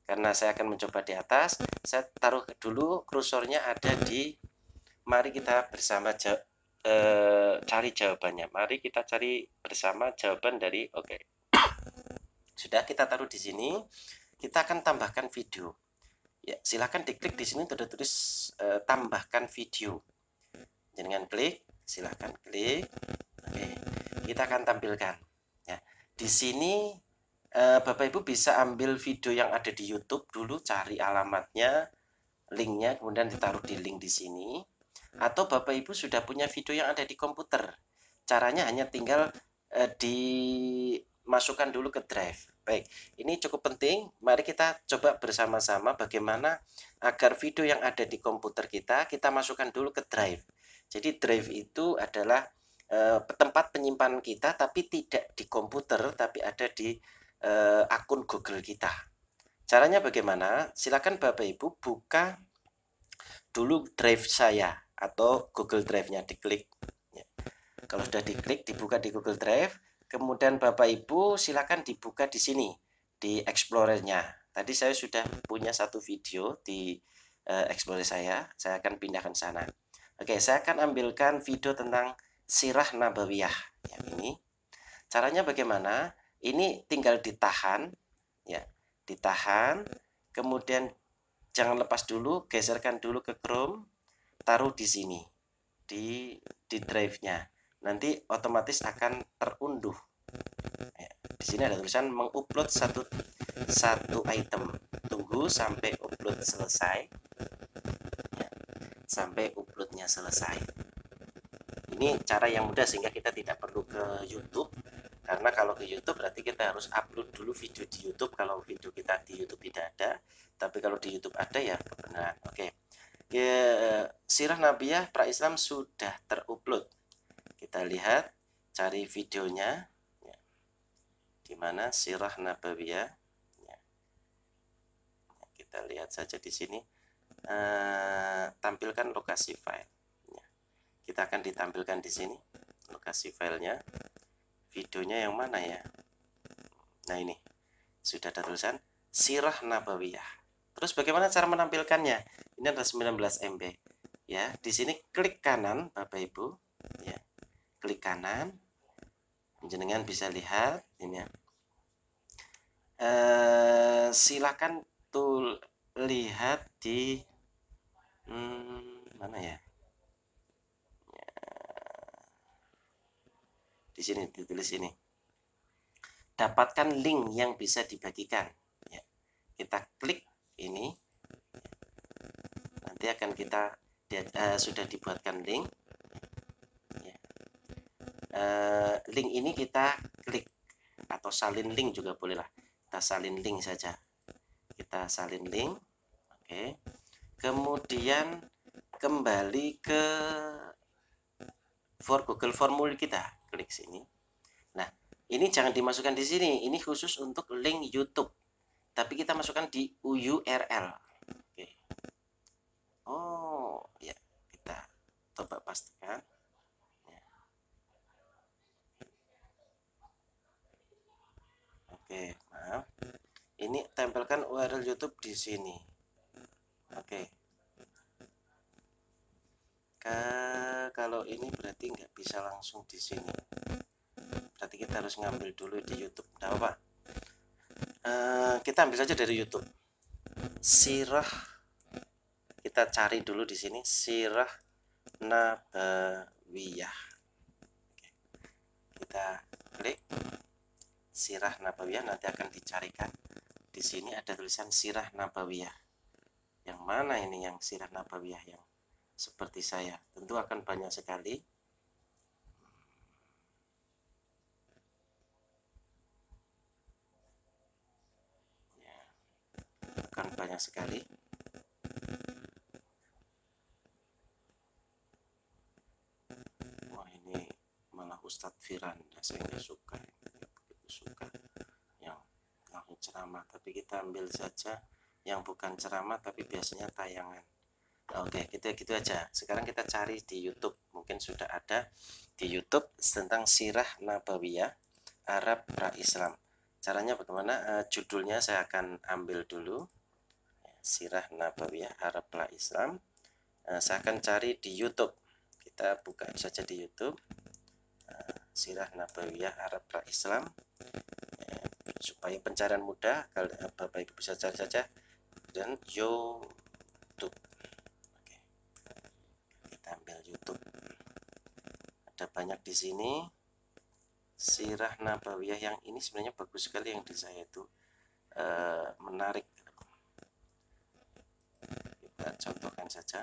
Karena saya akan mencoba di atas, saya taruh dulu kursornya ada di, mari kita bersama cari jawabannya. Mari kita cari bersama jawaban dari, oke. Sudah kita taruh di sini, kita akan tambahkan video. Ya, silakan diklik di sini sudah tulis tambahkan video. Jangan klik, silakan klik. Oke, kita akan tampilkan. Ya, di sini Bapak Ibu bisa ambil video yang ada di YouTube dulu, cari alamatnya, linknya, kemudian ditaruh di link di sini. Atau Bapak Ibu sudah punya video yang ada di komputer. Caranya hanya tinggal dimasukkan dulu ke drive. Baik, ini cukup penting. Mari kita coba bersama-sama bagaimana agar video yang ada di komputer kita masukkan dulu ke drive. Jadi drive itu adalah tempat penyimpanan kita, tapi tidak di komputer, tapi ada di akun Google kita. Caranya bagaimana? Silakan Bapak Ibu buka dulu drive saya atau Google Drive-nya, diklik. Ya. Kalau sudah diklik, dibuka di Google Drive, kemudian Bapak Ibu silakan dibuka di sini, di Explorer-nya. Tadi saya sudah punya satu video di Explorer saya akan pindahkan sana. Oke, saya akan ambilkan video tentang Sirah Nabawiyah. Yang ini. Caranya bagaimana? Ini tinggal ditahan, ya, ditahan, kemudian jangan lepas dulu, geserkan dulu ke Chrome, taruh di sini, di drive-nya. Nanti otomatis akan terunduh. Ya, di sini ada tulisan mengupload satu item. Tunggu sampai upload selesai. Ya, sampai uploadnya selesai. Ini cara yang mudah sehingga kita tidak perlu ke YouTube. Karena kalau ke YouTube berarti kita harus upload dulu video di YouTube. Kalau video kita di YouTube tidak ada, tapi kalau di YouTube ada ya kebenaran. Oke. Ya, Sirah Nabawiyah Pra-Islam sudah terupload. Kita lihat, cari videonya. Ya. Di mana Sirah Nabawiyah? Ya. Kita lihat saja di sini. Tampilkan lokasi file. Ya. Kita akan ditampilkan di sini lokasi filenya. Videonya yang mana ya? Nah, ini sudah ada tulisan Sirah Nabawiyah. Terus bagaimana cara menampilkannya? Ini adalah 19 MB. Ya, di sini klik kanan Bapak Ibu, ya. Klik kanan. Jenengan bisa lihat ini ya. Silakan tuh lihat di mana ya? Di sini ditulis ini. Dapatkan link yang bisa dibagikan. Ya. Kita klik ini. Nanti akan kita sudah dibuatkan link. Ya. Link ini kita klik atau salin link juga bolehlah. Kita salin link saja. Kita salin link. Oke. Kemudian kembali ke Google Formulir kita. Klik sini. Nah, ini jangan dimasukkan di sini. Ini khusus untuk link YouTube. Tapi kita masukkan di URL. Oke. Oh, ya. Kita coba pastikan. Ya. Oke, maaf. Ini tempelkan URL YouTube di sini. Oke. Kalau ini berarti nggak bisa langsung di sini. Berarti kita harus ngambil dulu di YouTube. Tidak apa-apa. Kita ambil saja dari YouTube. Sirah. Kita cari dulu di sini Sirah Nabawiyah. Kita klik Sirah Nabawiyah, nanti akan dicarikan. Di sini ada tulisan Sirah Nabawiyah. Yang mana ini yang Sirah Nabawiyah yang seperti saya? Tentu akan banyak sekali. Ya, akan banyak sekali. Wah, ini malah Ustadz Firanda, saya nggak suka, begitu suka yang langsung ceramah. Tapi kita ambil saja yang bukan ceramah tapi biasanya tayangan. Oke, kita gitu aja. Sekarang kita cari di YouTube. Mungkin sudah ada di YouTube tentang Sirah Nabawiyah Arab Pra-Islam. Caranya bagaimana? Judulnya saya akan ambil dulu. Sirah Nabawiyah Arab Pra-Islam. Saya akan cari di YouTube. Kita buka saja di YouTube. Sirah Nabawiyah Arab Pra-Islam. Supaya pencarian mudah, kalau Bapak Ibu bisa cari saja dan YouTube. Oke. Kita ambil YouTube. Ada banyak di sini. Sirah Nabawiyah yang ini sebenarnya bagus sekali, yang di saya itu menarik. Kita contohkan saja.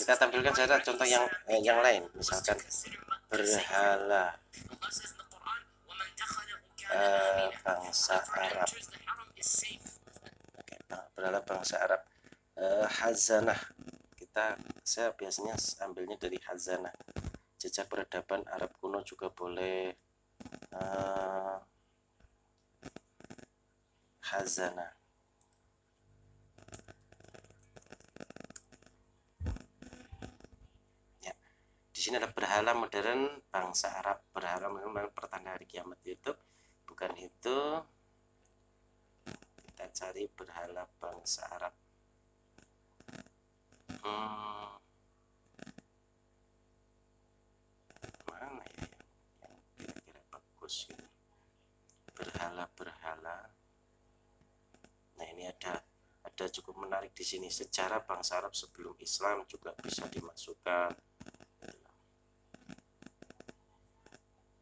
Kita tampilkan saja contoh yang lain, misalkan berhala bangsa Arab. Berhala bangsa Arab. Hazanah. Saya biasanya ambilnya dari Hazanah. Jejak peradaban Arab kuno juga boleh. Hazanah. Ya. Di sini ada berhala modern bangsa Arab. Berhala modern pertanda hari kiamat itu. Bukan itu. Kita cari berhala bangsa Arab. Mana ya yang kira-kira bagus gitu. Berhala. Nah, ini ada cukup menarik di sini. Sejarah bangsa Arab sebelum Islam juga bisa dimasukkan.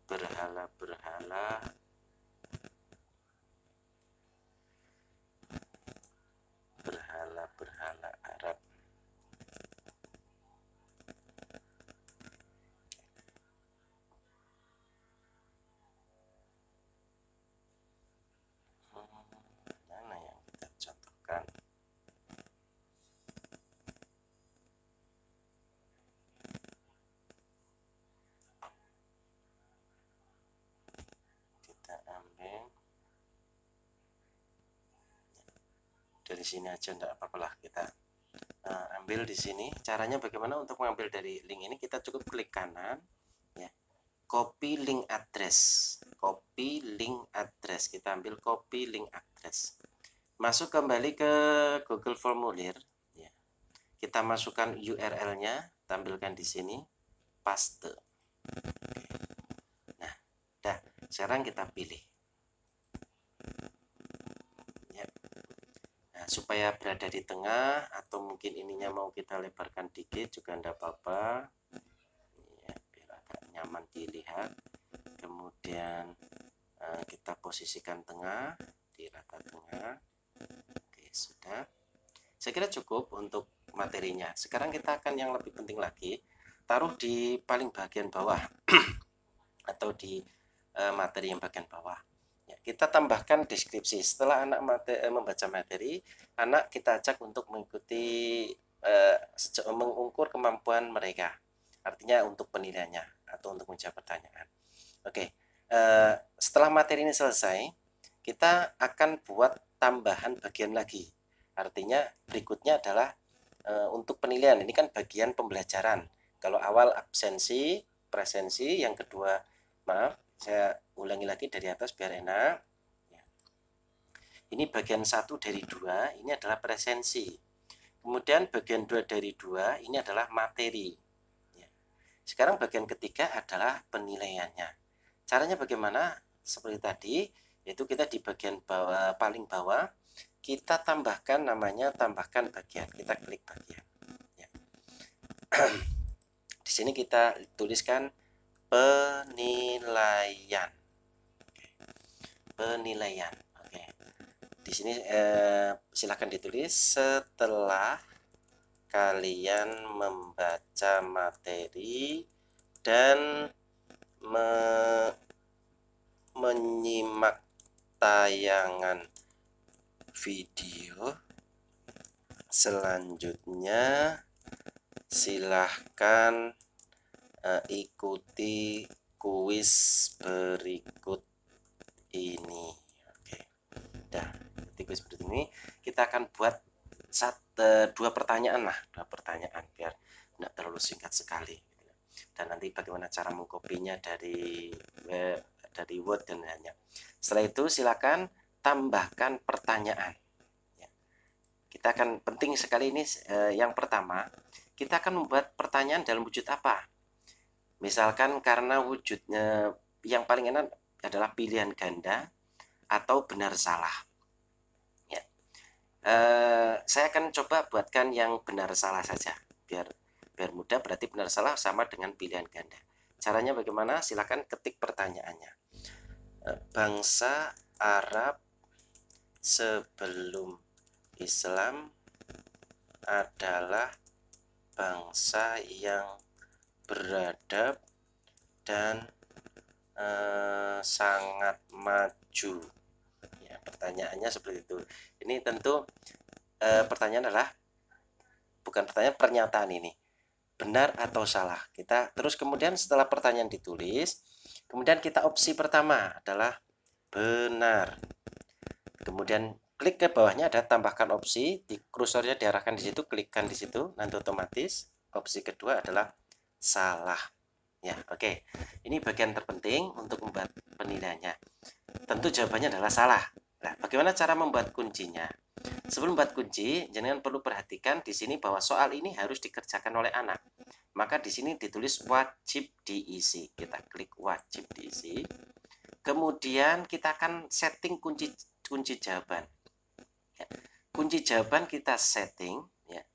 Berhala Arab. Mana yang kita contohkan? dari sini aja, enggak apa-apa lah kita ambil di sini. Caranya bagaimana untuk mengambil dari link ini? Kita cukup klik kanan ya, copy link address, kita ambil copy link address, masuk kembali ke Google Formulir ya. Kita masukkan URL-nya, tampilkan di sini, paste. Nah, dah, sekarang kita pilih ya. Nah, supaya berada di tengah, atau mungkin ininya mau kita lebarkan dikit juga enggak apa-apa ya, biar agak nyaman dilihat. Kemudian kita posisikan tengah, di rata tengah. Oke, sudah. Saya kira cukup untuk materinya. Sekarang kita akan yang lebih penting lagi, taruh di paling bagian bawah atau di materi yang bagian bawah ya, kita tambahkan deskripsi. Setelah anak membaca materi, anak kita ajak untuk mengikuti mengukur kemampuan mereka, artinya untuk penilaiannya atau untuk menjawab pertanyaan. Oke, setelah materi ini selesai, kita akan buat tambahan bagian lagi, artinya berikutnya adalah untuk penilaian. Ini kan bagian pembelajaran. Kalau awal absensi, presensi, yang kedua, maaf, saya ulangi lagi dari atas biar enak. Ini bagian 1 dari 2, ini adalah presensi. Kemudian bagian 2 dari 2, ini adalah materi. Sekarang bagian ketiga adalah penilaiannya. Caranya bagaimana? Seperti tadi, yaitu kita di bagian bawah, paling bawah, kita tambahkan namanya tambahkan bagian. Kita klik bagian. Ya. Di sini kita tuliskan penilaian. Penilaian. Oke. Di sini silakan ditulis setelah kalian membaca materi dan menyimak tayangan video selanjutnya, silahkan ikuti kuis berikut ini. Oke, dah, ikuti kuis berikut ini. Kita akan buat dua pertanyaan biar tidak terlalu singkat sekali. Dan nanti bagaimana cara mengkopinya dari Word dan lainnya. Setelah itu silakan tambahkan pertanyaan. Kita akan penting sekali ini. Yang pertama, kita akan membuat pertanyaan dalam wujud apa? Misalkan karena wujudnya yang paling enak adalah pilihan ganda atau benar salah. Ya. Saya akan coba buatkan yang benar salah saja biar mudah. Berarti benar salah sama dengan pilihan ganda. Caranya bagaimana? Silakan ketik pertanyaannya. Bangsa Arab sebelum Islam adalah bangsa yang beradab dan sangat maju. Ya, pertanyaannya seperti itu. Ini tentu pertanyaan adalah bukan pertanyaan, pernyataan ini benar atau salah. Kita terus kemudian setelah pertanyaan ditulis, kemudian kita opsi pertama adalah benar. Kemudian klik ke bawahnya ada tambahkan opsi, di kursornya diarahkan di situ, klikkan di situ, nanti otomatis opsi kedua adalah salah. Ya, oke. Ini bagian terpenting untuk membuat penilaiannya. Tentu jawabannya adalah salah. Nah, bagaimana cara membuat kuncinya? Sebelum membuat kunci, jangan perlu perhatikan di sini bahwa soal ini harus dikerjakan oleh anak. Maka di sini ditulis wajib diisi. Kita klik wajib diisi. Kemudian kita akan setting kunci jawaban. Ya. Kunci jawaban kita setting. Ya.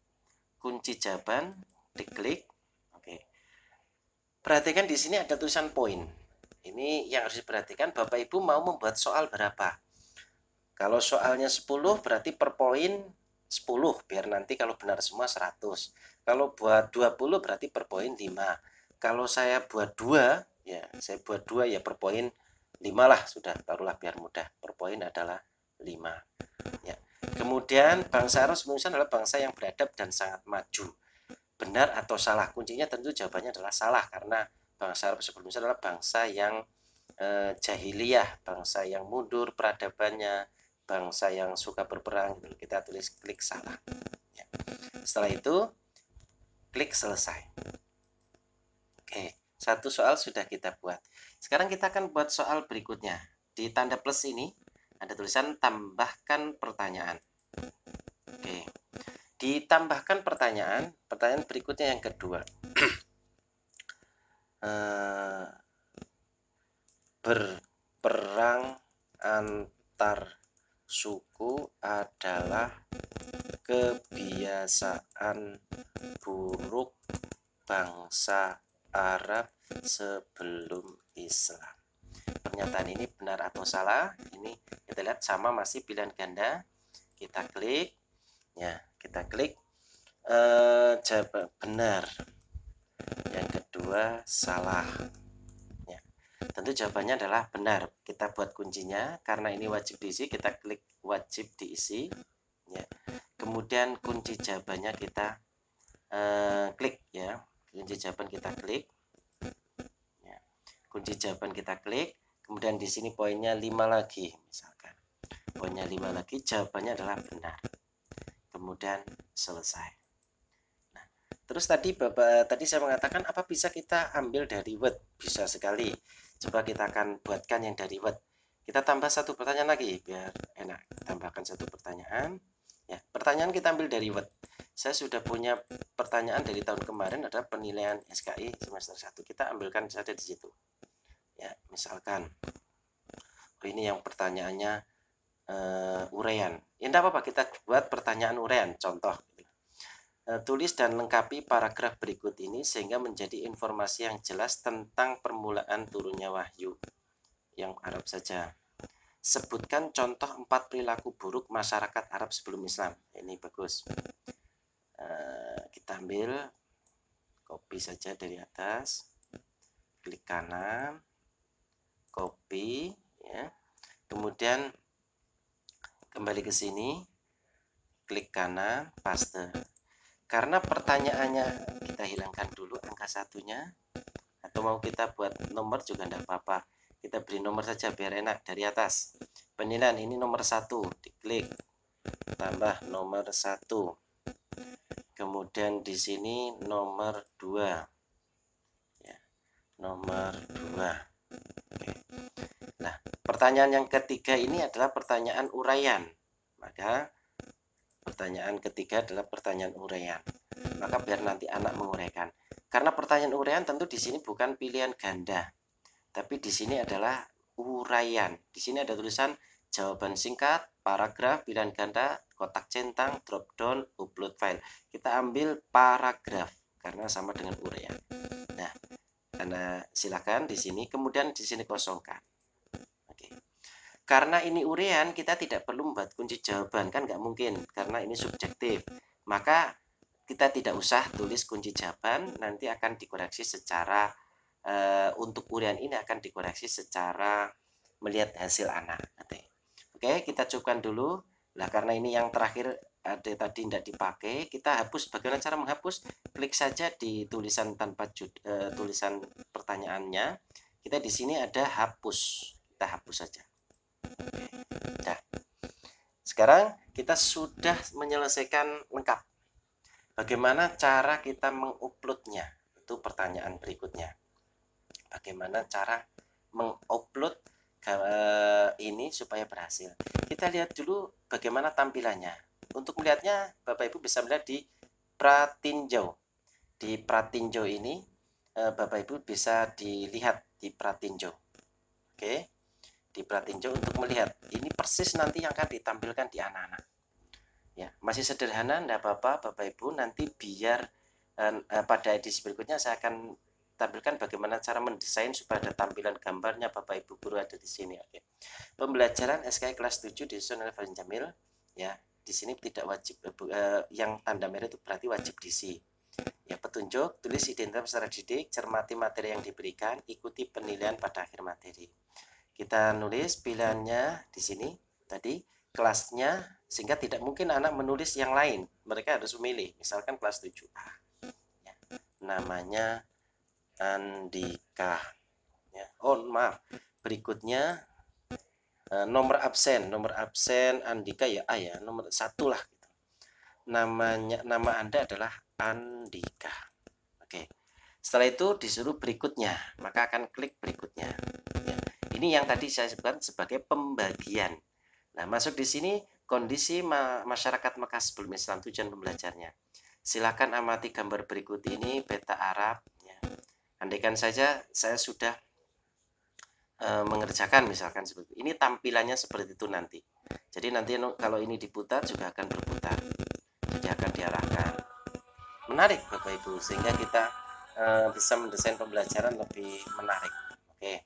Kunci jawaban diklik. Oke. Perhatikan di sini ada tulisan poin. Ini yang harus diperhatikan, Bapak Ibu mau membuat soal berapa. Kalau soalnya 10 berarti per poin 10, biar nanti kalau benar semua 100. Kalau buat 20 berarti per poin 5. Kalau saya buat 2, ya saya buat 2 ya per poin 5 lah, sudah, taruhlah biar mudah. Per poin adalah 5. Ya. Kemudian bangsa Arab sebelum Islam adalah bangsa yang beradab dan sangat maju. Benar atau salah? Kuncinya tentu jawabannya adalah salah, karena bangsa Arab sebelum Islam adalah bangsa yang jahiliyah, bangsa yang mundur peradabannya, bangsa yang suka berperang, kita tulis klik salah ya. Setelah itu klik selesai. Oke, satu soal sudah kita buat. Sekarang kita akan buat soal berikutnya. Di tanda plus ini ada tulisan tambahkan pertanyaan. Oke, ditambahkan pertanyaan berikutnya yang kedua. Berperang antar suku adalah kebiasaan buruk bangsa Arab sebelum Islam. Pernyataan ini benar atau salah? Ini kita lihat sama, masih pilihan ganda. Kita klik ya, kita klik jawab benar. Yang kedua salah ya. Tentu jawabannya adalah benar. Kita buat kuncinya, karena ini wajib diisi, kita klik wajib diisi ya. Kemudian kunci jawabannya kita klik ya. Kunci jawaban kita klik ya. Kunci jawaban kita klik. Kemudian di sini poinnya 5 lagi, misalkan poinnya 5 lagi, jawabannya adalah benar. Kemudian selesai. Nah, terus tadi saya mengatakan apa bisa kita ambil dari Word? Bisa sekali. Coba kita akan buatkan yang dari Word. Kita tambah satu pertanyaan lagi biar enak. Tambahkan satu pertanyaan. Ya, pertanyaan kita ambil dari Word. Saya sudah punya pertanyaan dari tahun kemarin, ada penilaian SKI semester 1. Kita ambilkan saja di situ. Ya, misalkan ini yang pertanyaannya uraian. Ya enggak apa-apa, kita buat pertanyaan uraian. Contoh, tulis dan lengkapi paragraf berikut ini sehingga menjadi informasi yang jelas tentang permulaan turunnya wahyu. Yang Arab saja. Sebutkan contoh 4 perilaku buruk masyarakat Arab sebelum Islam. Ini bagus. Kita ambil, copy saja dari atas, klik kanan, copy ya. Kemudian kembali ke sini, klik kanan, paste. Karena pertanyaannya kita hilangkan dulu angka satunya, atau mau kita buat nomor juga tidak apa-apa. Kita beri nomor saja biar enak dari atas. Penilaian ini nomor 1, diklik, tambah nomor 1. Kemudian di sini nomor 2. Ya, nomor 2. Oke. Nah, pertanyaan yang ketiga ini adalah pertanyaan uraian. Maka pertanyaan ketiga adalah pertanyaan uraian. Maka biar nanti anak menguraikan. Karena pertanyaan uraian tentu di sini bukan pilihan ganda, tapi di sini adalah uraian. Di sini ada tulisan jawaban singkat, paragraf, pilihan ganda, kotak centang, drop down, upload file. Kita ambil paragraf karena sama dengan uraian. Nah, karena silakan di sini, kemudian di sini kosongkan. Oke. Karena ini uraian, kita tidak perlu membuat kunci jawaban, kan nggak mungkin karena ini subjektif. Maka kita tidak usah tulis kunci jawaban, nanti akan dikoreksi secara untuk uraian ini akan dikoreksi secara melihat hasil anak. Oke, kita cukupkan dulu. Nah, karena ini yang terakhir ada tadi tidak dipakai, kita hapus. Bagaimana cara menghapus? Klik saja di tulisan tanpa tulisan pertanyaannya. Kita di sini ada hapus. Kita hapus saja. Nah, sekarang kita sudah menyelesaikan lengkap. Bagaimana cara kita menguploadnya? Itu pertanyaan berikutnya. Bagaimana cara mengupload ini supaya berhasil? Kita lihat dulu bagaimana tampilannya. Untuk melihatnya, Bapak Ibu bisa melihat di Pratinjau. Di Pratinjau ini, Bapak Ibu bisa dilihat di Pratinjau. Oke, di Pratinjau untuk melihat ini persis nanti yang akan ditampilkan di anak-anak. Ya, masih sederhana, enggak apa-apa Bapak Ibu. Nanti biar pada edisi berikutnya saya akan tampilkan bagaimana cara mendesain supaya ada tampilan gambarnya Bapak Ibu guru ada di sini. Oke. Pembelajaran SKI kelas 7 disusun oleh Fauzin Jamil. Ya, di sini tidak wajib yang tanda merah itu berarti wajib diisi. Ya, petunjuk, tulis identitas peserta didik, cermati materi yang diberikan, ikuti penilaian pada akhir materi. Kita nulis pilihannya di sini tadi, kelasnya, sehingga tidak mungkin anak menulis yang lain. Mereka harus memilih, misalkan kelas 7A. Ya, namanya Andika. Ya. Oh maaf, berikutnya Nomor absen Andika ya A ya, nomor 1 lah gitu. Nama Anda adalah Andika. Oke. Setelah itu disuruh berikutnya, maka akan klik berikutnya. Ya. Ini yang tadi saya sebutkan sebagai pembagian. Nah, masuk di sini kondisi masyarakat Mekah sebelum Islam, tujuan pembelajarnya. Silakan amati gambar berikut ini, peta Arab. Ya. Andaikan saja saya sudah mengerjakan misalkan seperti ini, tampilannya seperti itu nanti. Jadi nanti kalau ini diputar juga akan berputar, jadi akan diarahkan. Menarik Bapak Ibu, sehingga kita bisa mendesain pembelajaran lebih menarik. Oke,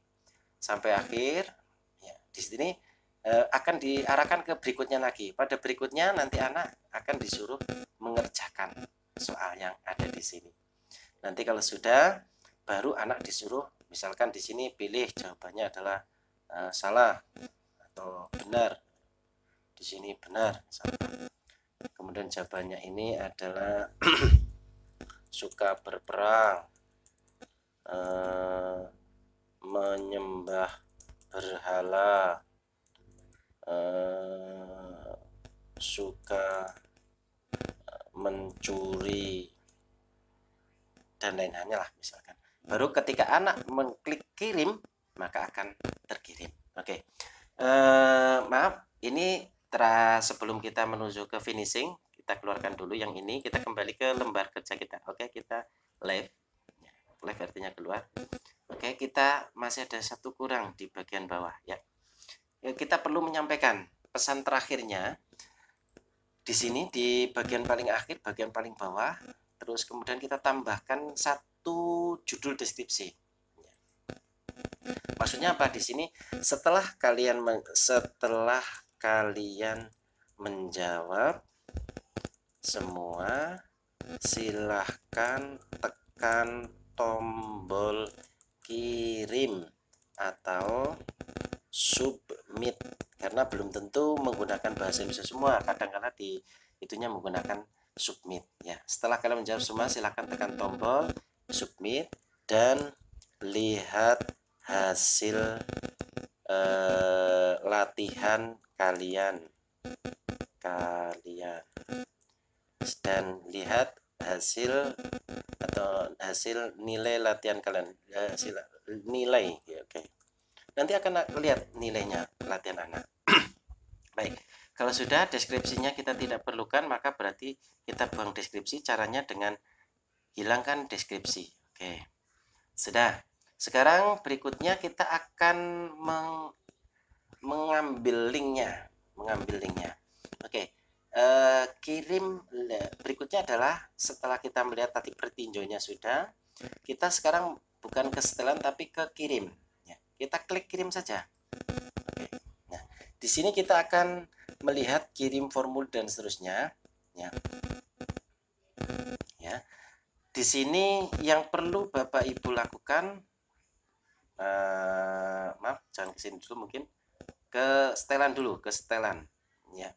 sampai akhir. Ya, di sini akan diarahkan ke berikutnya lagi. Pada berikutnya nanti anak akan disuruh mengerjakan soal yang ada di sini. Nanti kalau sudah, baru anak disuruh, misalkan di sini pilih jawabannya adalah salah atau benar. Di sini benar misalkan. Kemudian jawabannya ini adalah suka berperang, menyembah berhala, suka mencuri, dan lain-lainnya lah misalkan. Baru ketika anak mengklik kirim, maka akan terkirim. Oke. Maaf, ini sebelum kita menuju ke finishing, kita keluarkan dulu yang ini, kita kembali ke lembar kerja kita. Oke, kita live artinya keluar. Oke, kita masih ada satu kurang di bagian bawah ya. Kita perlu menyampaikan pesan terakhirnya di sini, di bagian paling akhir, bagian paling bawah. Terus kemudian kita tambahkan satu judul deskripsi. Maksudnya apa di sini? Setelah kalian menjawab semua, silahkan tekan tombol kirim atau submit, karena belum tentu menggunakan bahasa Indonesia semua, kadang-kadang di itunya menggunakan submit ya. Setelah kalian menjawab semua, silahkan tekan tombol submit dan lihat hasil latihan kalian dan lihat hasil nilai latihan kalian, hasil nilai ya. Oke, nanti akan lihat nilainya latihan anak. Baik, kalau sudah deskripsinya kita tidak perlukan, maka berarti kita buang deskripsi. Caranya dengan hilangkan deskripsi. Oke, sudah. Sekarang berikutnya kita akan mengambil linknya. Oke, kirim. Berikutnya adalah setelah kita melihat tadi pertinjaunya sudah, kita sekarang bukan ke setelan tapi ke kirim. Ya, kita klik kirim saja. Oke. Nah, di sini kita akan melihat kirim formul dan seterusnya. Ya. Di sini yang perlu Bapak Ibu lakukan, maaf, jangan ke sini dulu, mungkin ke setelan dulu, ke setelan. Ya.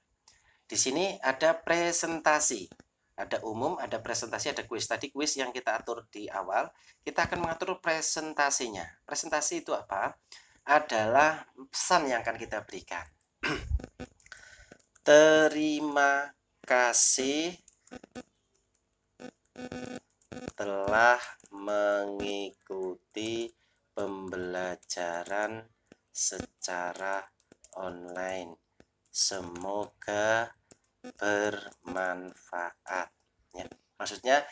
Di sini ada presentasi, ada umum, ada presentasi, ada kuis. Tadi kuis yang kita atur di awal, kita akan mengatur presentasinya. Presentasi itu apa? Adalah pesan yang akan kita berikan. Terima kasih telah mengikuti pembelajaran secara online. Semoga bermanfaat. Ya, maksudnya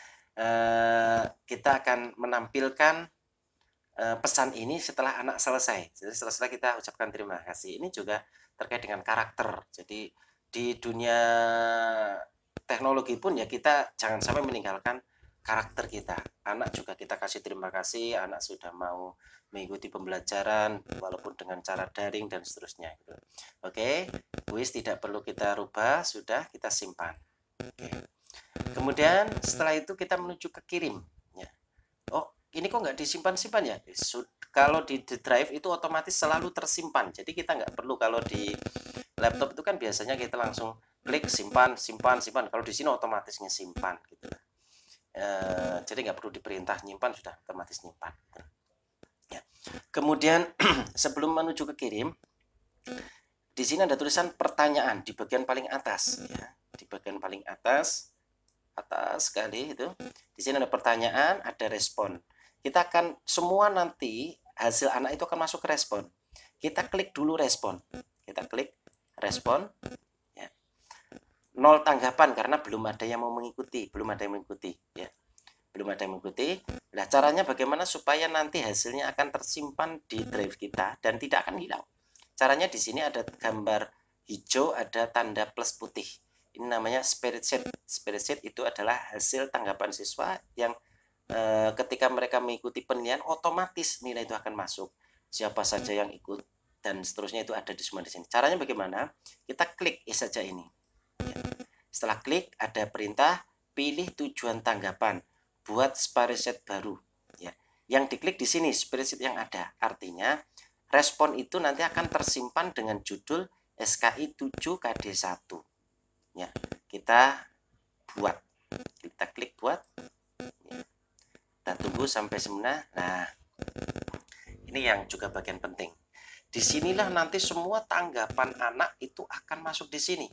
kita akan menampilkan pesan ini setelah anak selesai. Jadi setelah kita ucapkan terima kasih. Ini juga terkait dengan karakter. Jadi di dunia teknologi pun ya, kita jangan sampai meninggalkan karakter kita. Anak juga kita kasih terima kasih, anak sudah mau mengikuti pembelajaran walaupun dengan cara daring dan seterusnya. Oke, kuis tidak perlu kita rubah, sudah kita simpan. Oke. Kemudian setelah itu kita menuju ke kirim. Ya. Oh, ini kok nggak disimpan-simpan ya? Kalau di drive itu otomatis selalu tersimpan. Jadi kita nggak perlu, kalau di laptop itu kan biasanya kita langsung klik simpan. Kalau di sini otomatis simpan gitu. Jadi nggak perlu diperintah nyimpan, sudah otomatis nyimpan. Ya. Kemudian sebelum menuju ke kirim, di sini ada tulisan pertanyaan di bagian paling atas ya. Di bagian paling atas sekali itu. Di sini ada pertanyaan, ada respon. Kita akan semua nanti hasil anak itu akan masuk ke respon. Kita klik dulu respon. Kita klik respon ya. 0 tanggapan karena belum ada yang mau mengikuti, belum ada yang mengikuti ya. Belum ada yang mengikuti. Nah, caranya bagaimana supaya nanti hasilnya akan tersimpan di drive kita dan tidak akan hilang. Caranya di sini ada gambar hijau, ada tanda plus putih. Ini namanya spirit sheet. Spirit sheet itu adalah hasil tanggapan siswa yang ketika mereka mengikuti penilaian otomatis nilai itu akan masuk. Siapa saja yang ikut dan seterusnya itu ada di semua di sini. Caranya bagaimana? Kita klik saja ini. Setelah klik ada perintah pilih tujuan tanggapan, buat spreadsheet baru. Ya, yang diklik di sini spreadsheet yang ada. Artinya respon itu nanti akan tersimpan dengan judul SKI 7 KD1. Ya, kita buat. Kita klik buat. Ya. Kita tunggu sampai semena. Nah, ini yang juga bagian penting. Disinilah nanti semua tanggapan anak itu akan masuk di sini.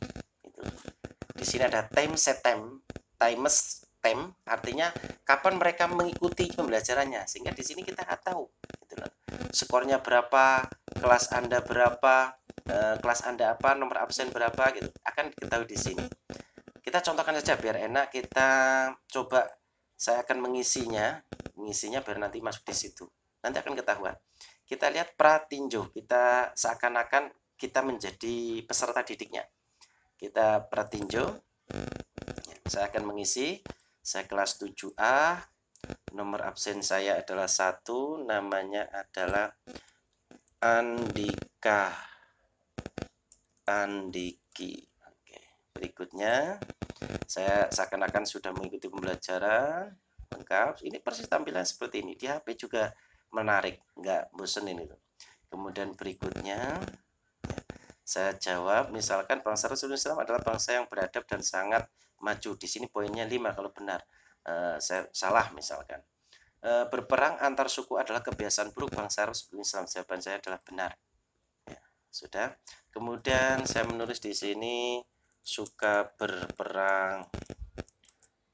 Di sini ada time set time, times time, artinya kapan mereka mengikuti pembelajarannya, sehingga di sini kita tahu gitu loh. Skornya berapa, kelas Anda berapa, kelas Anda apa, nomor absen berapa gitu, akan diketahui di sini. Kita contohkan saja biar enak, kita coba, saya akan mengisinya biar nanti masuk di situ. Nanti akan ketahuan. Kita lihat pratinjo, kita seakan-akan kita menjadi peserta didiknya. Kita pratinjo, saya akan mengisi, saya kelas 7A, nomor absen saya adalah 1, namanya adalah Andiki. Oke, berikutnya saya seakan-akan sudah mengikuti pembelajaran lengkap. Ini persis tampilan seperti ini. Di HP juga menarik, nggak bosenin itu. Kemudian berikutnya saya jawab, misalkan bangsa Rasulullah SAW adalah bangsa yang beradab dan sangat maju. Di sini poinnya 5 kalau benar. Saya salah misalkan. Berperang antar suku adalah kebiasaan buruk bangsa Rasulullah SAW. Jawaban saya adalah benar. Ya, sudah. Kemudian saya menulis di sini suka berperang,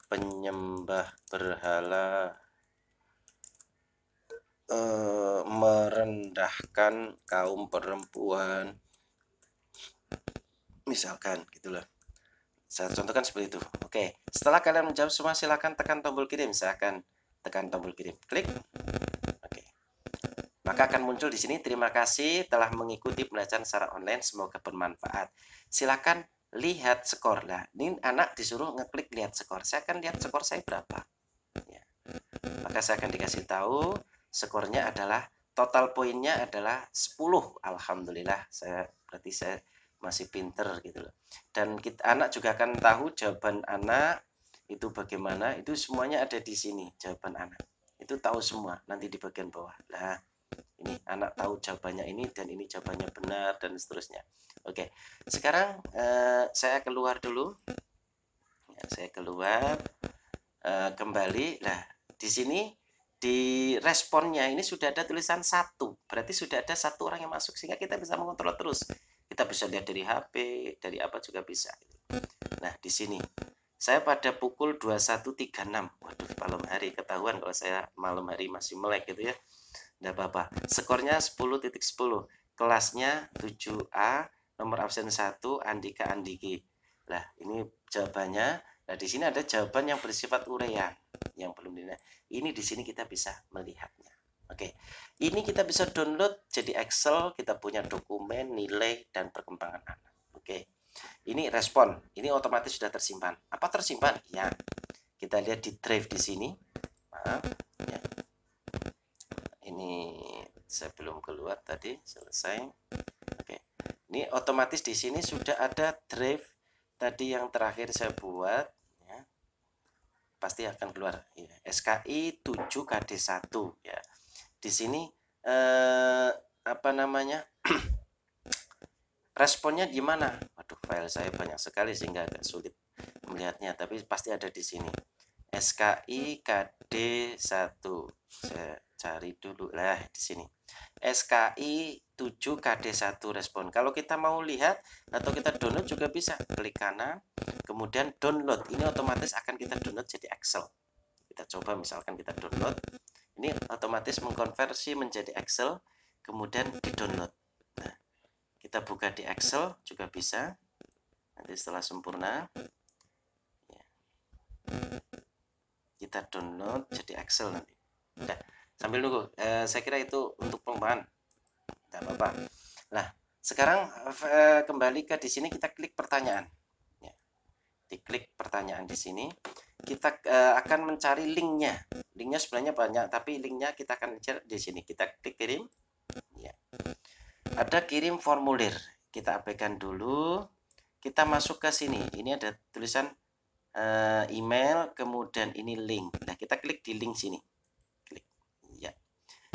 penyembah berhala, merendahkan kaum perempuan, misalkan gitulah. Saya contohkan seperti itu. Oke, setelah kalian menjawab semua silakan tekan tombol kirim. Saya akan tekan tombol kirim. Klik. Oke. Maka akan muncul di sini terima kasih telah mengikuti pembelajaran secara online, semoga bermanfaat. Silakan lihat skor. Nah, ini anak disuruh ngeklik lihat skor. Saya akan lihat skor saya berapa. Ya. Maka saya akan dikasih tahu skornya adalah total poinnya adalah 10. Alhamdulillah, berarti saya masih pinter gitu loh. Dan anak juga akan tahu jawaban anak itu bagaimana, itu semuanya ada di sini. Jawaban anak itu tahu semua nanti di bagian bawah. Nah, ini anak tahu jawabannya ini dan ini jawabannya benar dan seterusnya. Oke, sekarang saya keluar dulu ya, saya keluar kembali. Nah, di sini di responnya ini sudah ada tulisan 1, berarti sudah ada 1 orang yang masuk, sehingga kita bisa mengontrol terus. Kita bisa lihat dari HP, dari apa juga bisa. Nah, di sini saya pada pukul 21.36. Waduh, malam hari ketahuan kalau saya malam hari masih melek gitu ya. Enggak apa-apa. Skornya 10.10. Kelasnya 7A, nomor absen 1 Andika Andiki. Nah, ini jawabannya. Nah, di sini ada jawaban yang bersifat urean yang belum dilihat. Ini di sini kita bisa melihatnya. Oke, ini kita bisa download jadi Excel, kita punya dokumen, nilai, dan perkembangan anak. Oke, ini respon, ini otomatis sudah tersimpan. Apa tersimpan? Ya, kita lihat di drive di sini. Maaf, ya. Ini saya belum keluar tadi, selesai. Oke, ini otomatis di sini sudah ada drive tadi yang terakhir saya buat. Ya. Pasti akan keluar. Ya. SKI 7 KD1 ya. Di sini apa namanya responnya gimana? Waduh, file saya banyak sekali sehingga agak sulit melihatnya, tapi pasti ada di sini. SKI KD1. Saya cari dulu lah di sini. SKI 7 KD1 respon. Kalau kita mau lihat atau kita download juga bisa, klik kanan, kemudian download. Ini otomatis akan kita download jadi Excel. Kita coba misalkan kita download. Ini otomatis mengkonversi menjadi Excel, kemudian di-download. Nah, kita buka di Excel juga bisa. Nanti setelah sempurna, ya, kita download jadi Excel nanti. Udah, sambil nunggu. Saya kira itu untuk pengembangan. Tidak apa-apa. Nah, sekarang kembali ke di sini kita klik pertanyaan. Ya, diklik pertanyaan di sini. Kita akan mencari linknya. Linknya sebenarnya banyak, tapi linknya kita akan cari di sini. Kita klik kirim. Ya. Ada kirim formulir. Kita abaikan dulu. Kita masuk ke sini. Ini ada tulisan email, kemudian ini link. Nah, kita klik di link sini. Klik. Ya.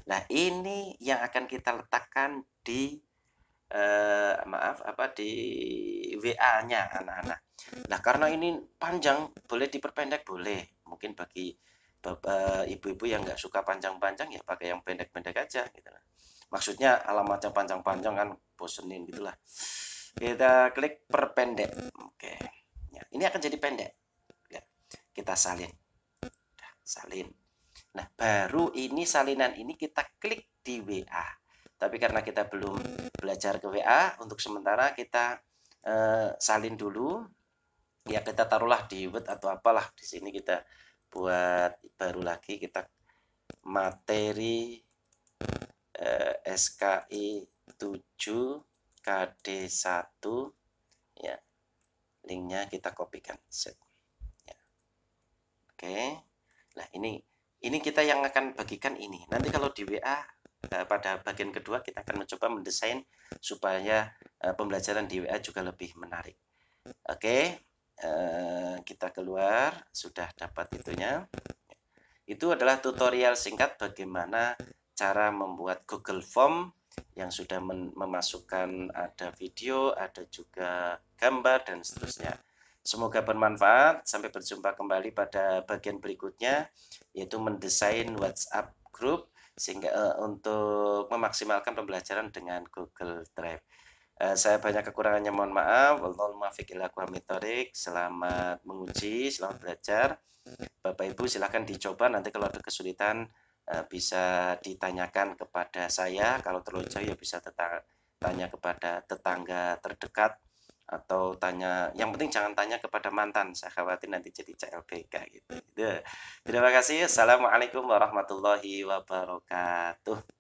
Nah, ini yang akan kita letakkan di di WA-nya anak-anak. Nah, karena ini panjang, boleh diperpendek, boleh. Mungkin bagi bapak ibu-ibu yang nggak suka panjang-panjang, ya pakai yang pendek-pendek aja gitu. Maksudnya alamatnya panjang-panjang kan bosenin gitulah. Kita klik perpendek. Oke. Ya, ini akan jadi pendek. Ya, kita salin. Salin. Nah, baru ini salinan ini kita klik di WA. Tapi karena kita belum belajar ke WA, untuk sementara kita salin dulu. Ya, kita taruhlah di Word atau apalah. Di sini kita buat baru lagi, kita materi SKI 7 KD1, ya, linknya kita kopikan. Set. Ya. Oke. Nah, ini kita yang akan bagikan ini. Nanti kalau di WA pada bagian kedua kita akan mencoba mendesain supaya pembelajaran di WA juga lebih menarik. Oke, kita keluar, sudah dapat itunya. Itu adalah tutorial singkat bagaimana cara membuat Google Form yang sudah memasukkan ada video, ada juga gambar dan seterusnya. Semoga bermanfaat. Sampai berjumpa kembali pada bagian berikutnya, yaitu mendesain WhatsApp group sehingga untuk memaksimalkan pembelajaran dengan Google Drive. Saya banyak kekurangannya, mohon maaf. Wallahul muwaffiq ila aqwamit thoriq. Selamat menguji, selamat belajar. Bapak Ibu silahkan dicoba, nanti kalau ada kesulitan bisa ditanyakan kepada saya. Kalau terlalu jauh ya bisa tanya kepada tetangga terdekat, atau tanya, yang penting jangan tanya kepada mantan, saya khawatir nanti jadi CLBK gitu. Terima kasih. Assalamualaikum warahmatullahi wabarakatuh.